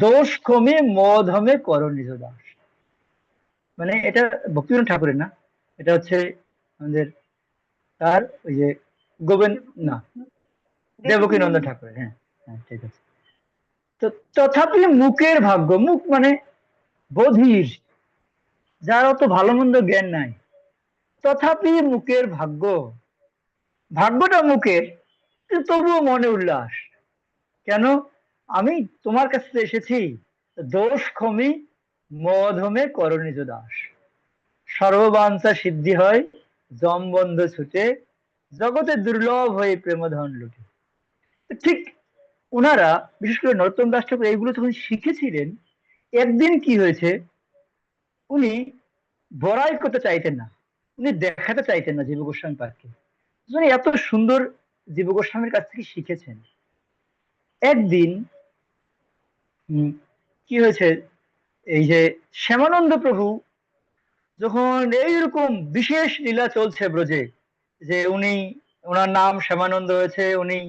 Speaker 1: দোষ কমে মদ হমে কর নিজ দাস। মানে এটা ভক্তিবিনোদ ঠাকুরের না, এটা হচ্ছে আমাদের তার ওই যে গোবিন্দ না, দেবকীনন্দন ঠাকুরের, হ্যাঁ। হ্যাঁ, ঠিক আছে। তো তথাপি মুকের ভাগ্য, মুখ মানে বধির, যার অত ভালো মন্দ জ্ঞান নাই, তথাপি মুকের ভাগ্য, ভাগ্যটা মুকের, কিন্তু তবুও মনে উল্লাস। কেন? আমি তোমার কাছে এসেছি, দোষ ক্ষমি মধমে করণিজ দাস, সর্ববাঞ্ছা সিদ্ধি হয় জম বন্ধ ছুটে, জগতে দুর্লভ হয়ে প্রেমধন লুটে। তো ঠিক ওনারা, বিশেষ করে নরোত্তম দাস ঠাকুর এইগুলো যখন শিখেছিলেন, একদিন কি হয়েছে, উনি বড়াই করতে চাইতেন না, উনি দেখাতে চাইতেন না জীব গোস্বামী পাদকে, উনি এত সুন্দর জীব গোস্বামীর কাছ থেকে শিখেছেন। একদিন উম, কি হয়েছে, এই যে শ্যামানন্দ প্রভু যখন এইরকম বিশেষ লীলা চলছে ব্রজে, যে উনি, ওনার নাম শ্যামানন্দ হয়েছে, উনি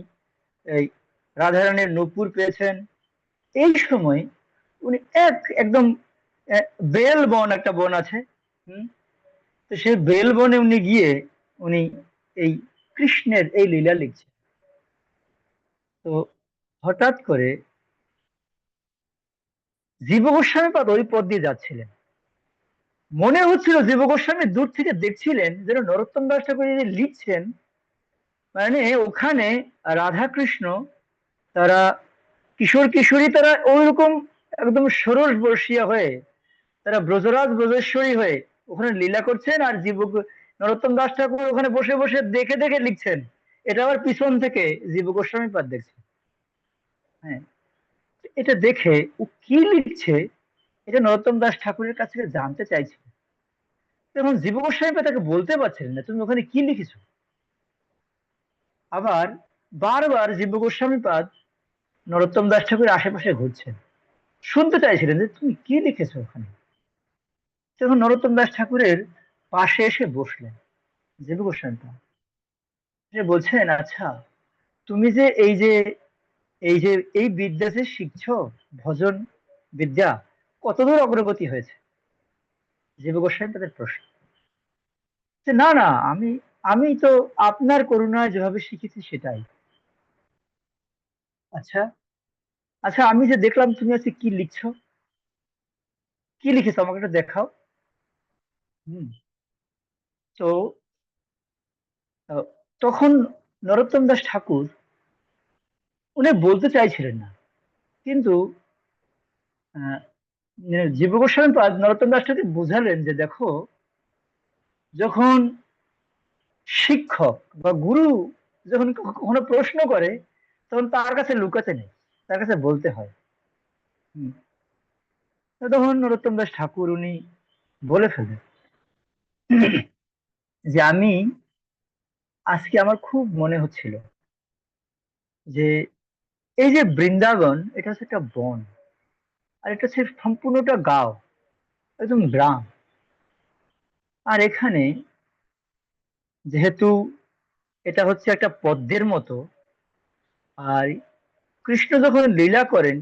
Speaker 1: এই রাধারানীর নূপুর পেয়েছেন, এই সময় উনি একদম বেল বন, একটা বন আছে, হুম, তো সেই বেল বনে উনি গিয়ে উনি এই কৃষ্ণের এই লীলা লিখছেন। তো হঠাৎ করে জীব গোস্বামী পাদ ওই পথ দিয়ে যাচ্ছিলেন, মনে হচ্ছিল জীব গোস্বামী দূর থেকে দেখছিলেন যেন নরোত্তম দাস ঠাকুর যে লিখছেন, মানে ওখানে রাধা কৃষ্ণ, তারা কিশোর কিশোরী, তারা ওইরকম একদম ষোড়শ বর্ষীয় হয়ে, তারা ব্রজরাজ ব্রজেশ্বরী হয়ে ওখানে লীলা করছেন, আর নরোত্তম দাস ঠাকুর ওখানে বসে বসে দেখে দেখে লিখছেন। এটা আবার পিছন থেকে জীব গোস্বামী পাদ দেখছে। হ্যাঁ, এটা দেখে ও কি লিখছে, এটা নরোত্তম দাস ঠাকুরের কাছে জানতে চাইছে। তখন জীব গোস্বামী পাদ তাকে বলতে পারছিলেন না, তুমি ওখানে কি লিখেছো। আবার বারবার জীব গোস্বামী পাদ নরোত্তম দাস ঠাকুরের আশেপাশে ঘুরছেন, শুনতে চাইছিলেন যে তুমি কি লিখেছো ওখানে। তখন নরোত্তম দাস ঠাকুরের পাশে এসে বসলেন জীব গোস্বামী পাদ, সে বলছেন, আচ্ছা, তুমি যে এই যে এই বিদ্যা যে শিখছো, ভজন বিদ্যা, কতদূর অগ্রগতি হয়েছে। জীব গোস্বামী তাদের প্রশ্ন, যে না না, আমি আমি তো আপনার করুণায় যেভাবে শিখেছি সেটাই। আচ্ছা, আচ্ছা, আমি যে দেখলাম তুমি আজকে কি লিখছো, কি লিখেছো আমাকে একটু দেখাও। হুম। তো আহ, তখন নরোত্তম দাস ঠাকুর উনি বলতে চাইছিলেন না, কিন্তু আহ, জীব গোস্বামী পাদ নরোত্তম দাস ঠাকুর বোঝালেন যে দেখো, যখন শিক্ষক বা গুরু যখন কখনো প্রশ্ন করে, তখন তার কাছে লুকাতে নেই, তার কাছে বলতে হয়। হুম। তো তখন নরোত্তম দাস ঠাকুর উনি বলে ফেলেন যে আমি আজকে আমার খুব মনে হচ্ছিল যে এই যে বৃন্দাবন, এটা হচ্ছে একটা বন, আর এটা হচ্ছে সম্পূর্ণটা গাঁও, একদম গ্রাম। আর এখানে যেহেতু এটা হচ্ছে একটা পদ্মের মতো, আর কৃষ্ণ যখন লীলা করেন,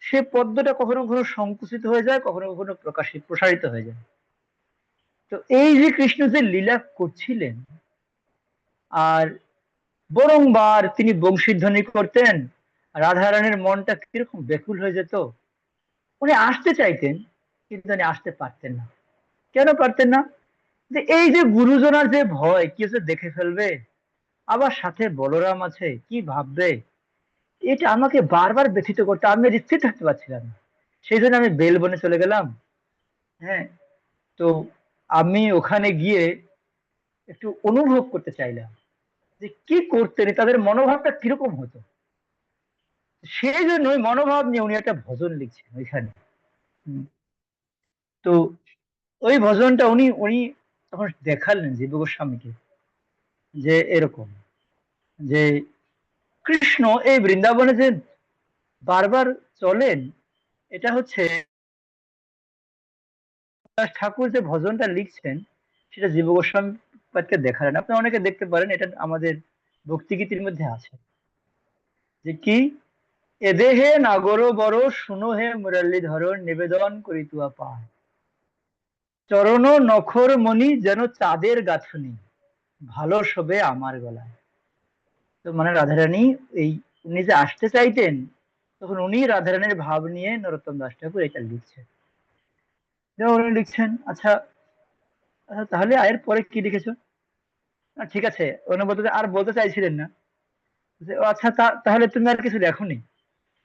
Speaker 1: সে পদ্মটা কখনো কখনো সংকুচিত হয়ে যায়, কখনো কখনো প্রসারিত হয়ে যায়। তো এই যে কৃষ্ণ যে লীলা করছিলেন, আর বরংবার তিনি বংশীধ্বনি করতেন, রাধারানীর মনটা কিরকম ব্যাকুল হয়ে যেত, উনি আসতে চাইতেন, কিন্তু উনি আসতে পারতেন না। কেন পারতেন না? যে এই যে গুরুজনার যে ভয়, কি যে দেখে ফেলবে, আবার সাথে বলরাম আছে, কি ভাববে, এটা আমাকে বারবার ব্যথিত করতে, আমি আর স্থির থাকতে পারছিলাম না। সেই জন্য আমি বেলবনে চলে গেলাম। হ্যাঁ। তো আমি ওখানে গিয়ে একটু অনুভব করতে চাইলাম যে কি করতেন, তাদের মনোভাবটা কিরকম হতো। সেই জন্য ওই মনোভাব নিয়ে উনি একটা ভজন লিখছেন ওইখানে। হুম। তো ওই ভজনটা উনি উনি তখন দেখালেন জীব গোস্বামীকে, যে এরকম, যে কৃষ্ণ এই বৃন্দাবনে যে বারবার চলেন, এটা হচ্ছে ঠাকুর যে ভজনটা লিখছেন, সেটা জীব গোস্বামী পাদকে দেখালেন। আপনি অনেকে দেখতে পারেন, এটা আমাদের ভক্তিগীতির মধ্যে আছে, যে কি, এদেহে নাগর বড় শুনো হে মুরলীধর, নিবেদন করি তুয়া পায়, চরণ নখর মণি যেন চাঁদের গাঁথুনি, ভালো শোভে আমার গলায়। তো মানে রাধারানী এই উনি যে আসতে চাইতেন, তখন উনি রাধারানীর ভাব নিয়ে নরোত্তম দাস ঠাকুর এটা লিখছেন। যেমন উনি লিখছেন, আচ্ছা আচ্ছা, তাহলে এর পরে কি লিখেছো? ঠিক আছে, উনি বলতে আর বলতে চাইছিলেন না যে, ও আচ্ছা তাহলে তুমি আর কিছু লেখোনি?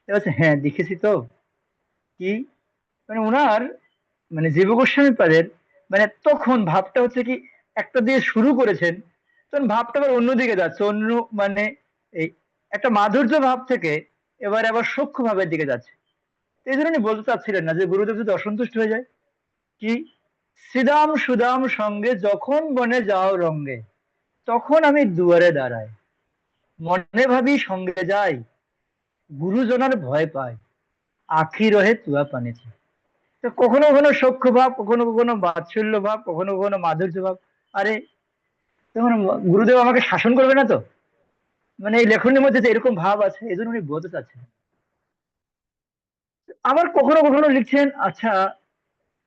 Speaker 1: এ বলছে, হ্যাঁ লিখেছি তো। কি? মানে ওনার, মানে জীব গোস্বামী পাদের, মানে তখন ভাবটা হচ্ছে কি, একটা দিয়ে শুরু করেছেন, তখন ভাবটা আবার অন্যদিকে যাচ্ছে, অন্য মানে এই একটা মাধুর্য ভাব থেকে এবার আবার সূক্ষ্ম ভাবের দিকে যাচ্ছে। এই জন্য উনি বলতে চাচ্ছিলেন না যে গুরুদেব যদি অসন্তুষ্ট হয়ে যায়। কি? শ্রীদাম সুদাম সঙ্গে যখন বনে যাও রঙ্গে, তখন আমি দুয়ারে দাঁড়াই, মনে ভাবি সঙ্গে যাই, গুরুজনার ভয় পায়, আখি রহে তুয়া পানিছে। তো কখনো কখনো সখ্য ভাব, কখনো কখনো বাৎসল্য ভাব, কখনো কখনো মাধুর্য ভাব। আরে তখন গুরুদেব আমাকে শাসন করবে না তো? মানে এই লেখনের মধ্যে যে এরকম ভাব আছে, এই জন্য উনি বলতে চাচ্ছেন। আবার কখনো কখনো লিখছেন, আচ্ছা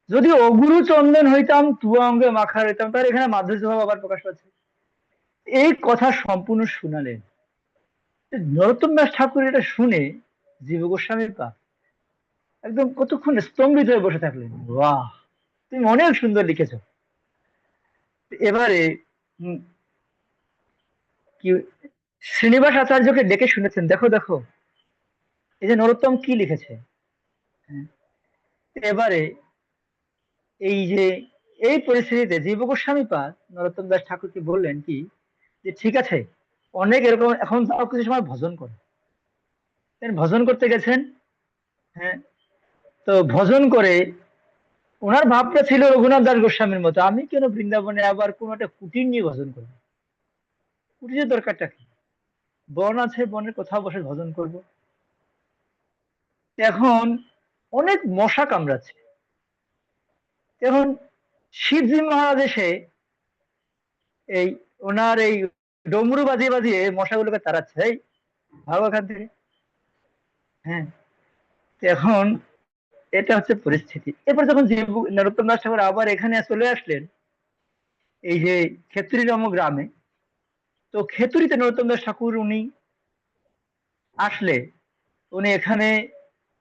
Speaker 1: যদি অগুরু চন্দন হইতাম তুয়া অঙ্গে মাখা হইতাম, তাহলে এখানে মাধুর্য ভাব আবার প্রকাশ পাচ্ছে। এই কথা সম্পূর্ণ শুনালেন নরোত্তম দাস ঠাকুর। এটা শুনে জীব গোস্বামী পা একদম কতক্ষণ স্তম্ভিত হয়ে বসে থাকলেন। বাহ, তুমি অনেক সুন্দর লিখেছো। এবারে উম, কি, শ্রীনিবাস আচার্যকে ডেকে শুনেছেন, দেখো দেখো এই যে নরোত্তম কি লিখেছে। হ্যাঁ, এবারে এই যে এই পরিস্থিতিতে জীব গোস্বামী পাদ নরোত্তম দাস ঠাকুরকে বললেন কি, যে ঠিক আছে, অনেক এরকম, এখন তাও কিছু সময় ভজন করে। ভজন করতে গেছেন। হ্যাঁ, তো ভজন করে ওনার ভাবটা ছিল রঘুনাথ দাস গোস্বামীর মতো, আমি কেন বৃন্দাবনে আবার কোন একটা কুটির নিয়ে ভজন করবো? কুটিরের দরকারটা কি? বন আছে, বনের কোথাও বসে ভজন করব। এখন অনেক মশা কামড়াচ্ছে। এখন শিবজি মহারাজ এসে এই ওনার এই ডমরু বাজিয়ে বাজিয়ে মশাগুলোকে তাড়াচ্ছে, এই ভাগো এখান থেকে। হ্যাঁ, তো এখন এটা হচ্ছে পরিস্থিতি। এরপর যখন নরোত্তম দাস ঠাকুর আবার এখানে চলে আসলেন, এই যে খেতড়ি নামক গ্রামে, তো খেতুড়িতে নরোত্তম দাস ঠাকুর উনি আসলে, উনি এখানে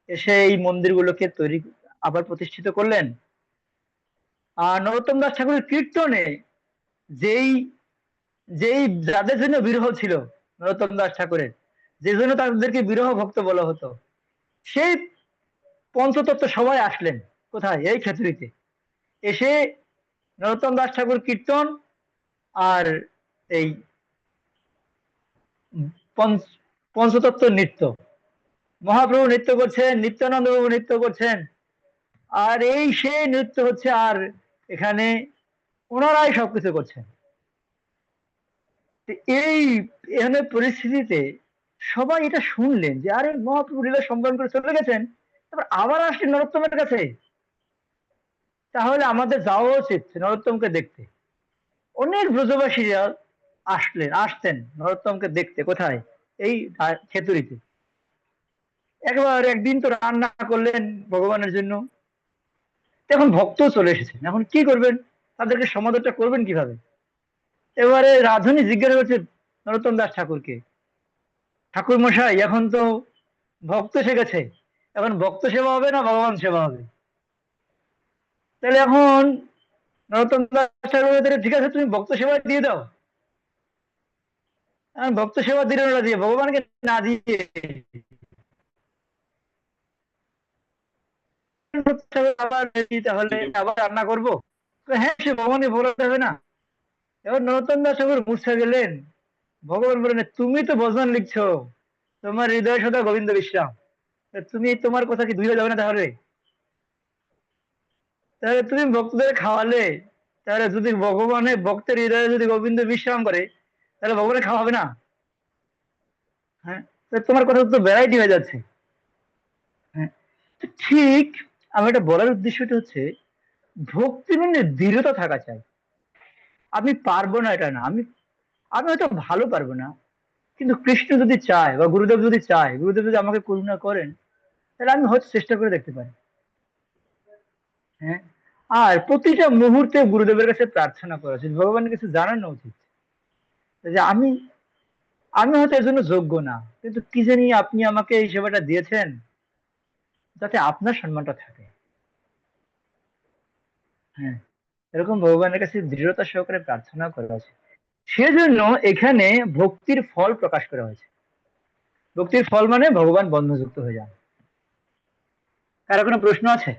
Speaker 1: এসে এই মন্দিরগুলোকে তৈরি আবার প্রতিষ্ঠিত করলেন। আর নরোত্তম দাস ঠাকুরের কীর্তনে যেই যেই যাদের জন্য বিরহ ছিল নরোত্তম দাস ঠাকুরের, যে জন্য তাদেরকে বিরহ ভক্ত বলা হতো, সেই পঞ্চতত্ত্ব সবাই আসলেন কোথায়? এই খেতুড়িতে এসে নরোত্তম দাস ঠাকুর কীর্তন আর এই পঞ্চ- পঞ্চতত্ত্ব নৃত্য, মহাপ্রভু নৃত্য করছেন, নিত্যানন্দ প্রভু নৃত্য করছেন, আর এই সেই নৃত্য হচ্ছে। আর এখানে ওনারাই সবকিছু করছেন। তো এই এখানে পরিস্থিতিতে সবাই এটা শুনলেন যে আরে মহাপ্রভু লীলা সম্পাদন করে চলে গেছেন, তারপর আবার আসলেন নরোত্তমের কাছে, তাহলে আমাদের যাওয়া উচিত নরোত্তমকে দেখতে। অনেক ব্রজবাসীরা আসতেন নরোত্তমকে দেখতে। কোথায়? এই খেতুড়িতে। একবার একদিন তো রান্না করলেন ভগবানের জন্য, এখন ভক্ত চলে এসেছেন, এখন কি করবেন? তাদেরকে সমাদরটা করবেন কিভাবে? এবারে রাধুনী জিজ্ঞাসা করছে নরোত্তম দাস ঠাকুরকে, ঠাকুর মশাই এখন তো ভক্ত এসে গেছে, এখন ভক্ত সেবা হবে না ভগবান সেবা হবে? তাহলে এখন নরোত্তম দাস ঠাকুর বলছে, ঠিক আছে তুমি ভক্ত সেবা দিয়ে দাও। এখন ভক্ত সেবা দিল না দিয়ে, ভগবানকে না দিয়ে আবার তাহলে আবার রান্না করবো? তো হ্যাঁ, সে ভগবানকে বলতে হবে না? এবার নরোত্তম দাস ঠাকুর মুর্ছা গেলেন। ভগবান বলেন, তুমি তো ভজন লিখছো, তোমার হৃদয় সদা গোবিন্দ বিশ্রাম, তা তুমি তোমার কথা কি ধুয়ে যাবে না তাহলে? তাহলে তুমি ভক্তদের খাওয়ালে, তাহলে যদি ভগবানের ভক্তের হৃদয়ে যদি গোবিন্দ বিশ্রাম করে, তাহলে ভগবানের খাওয়া হবে না? হ্যাঁ, তো তোমার কথা তো ভ্যারাইটি হয়ে যাচ্ছে। হ্যাঁ, তো ঠিক আমার এটা বলার উদ্দেশ্যটা হচ্ছে, ভক্তি মানে দৃঢ়তা থাকা চাই। আমি পারবো না এটা না, আমি আমি হয়তো ভালো পারবো না, কিন্তু কৃষ্ণ যদি চায় বা গুরুদেব যদি চায়, গুরুদেব যদি আমাকে করুণা করেন, তাহলে আমি হয়তো চেষ্টা করে দেখতে পারি। হ্যাঁ, আর প্রতিটা মুহূর্তে গুরুদেবের কাছে প্রার্থনা করা উচিত, ভগবানের কাছে জানানো উচিত যে আমি হয়তো এর জন্য যোগ্য না, কিন্তু কি জানি আপনি আমাকে এই সেবাটা দিয়েছেন যাতে আপনার সম্মানটা থাকে। হ্যাঁ, এরকম ভগবানের কাছে দৃঢ়তা সহকারে প্রার্থনা করা আছে। সেজন্য এখানে ভক্তির ফল প্রকাশ করা হয়েছে। ভক্তির ফল মানে ভগবান বন্ধযুক্ত হয়ে যান। কারো কোনো প্রশ্ন আছে?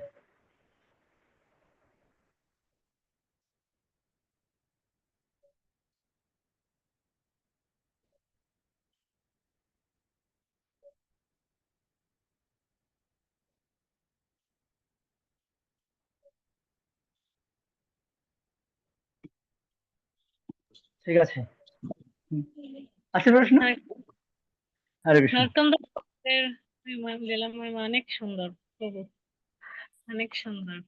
Speaker 1: ঠিক আছে। হুম, আছে প্রশ্ন?
Speaker 3: হরে
Speaker 1: হরে কৃষ্ণ।
Speaker 3: নরোত্তম দাসের লীলা মহিমা অনেক সুন্দর, প্রভু অনেক সুন্দর।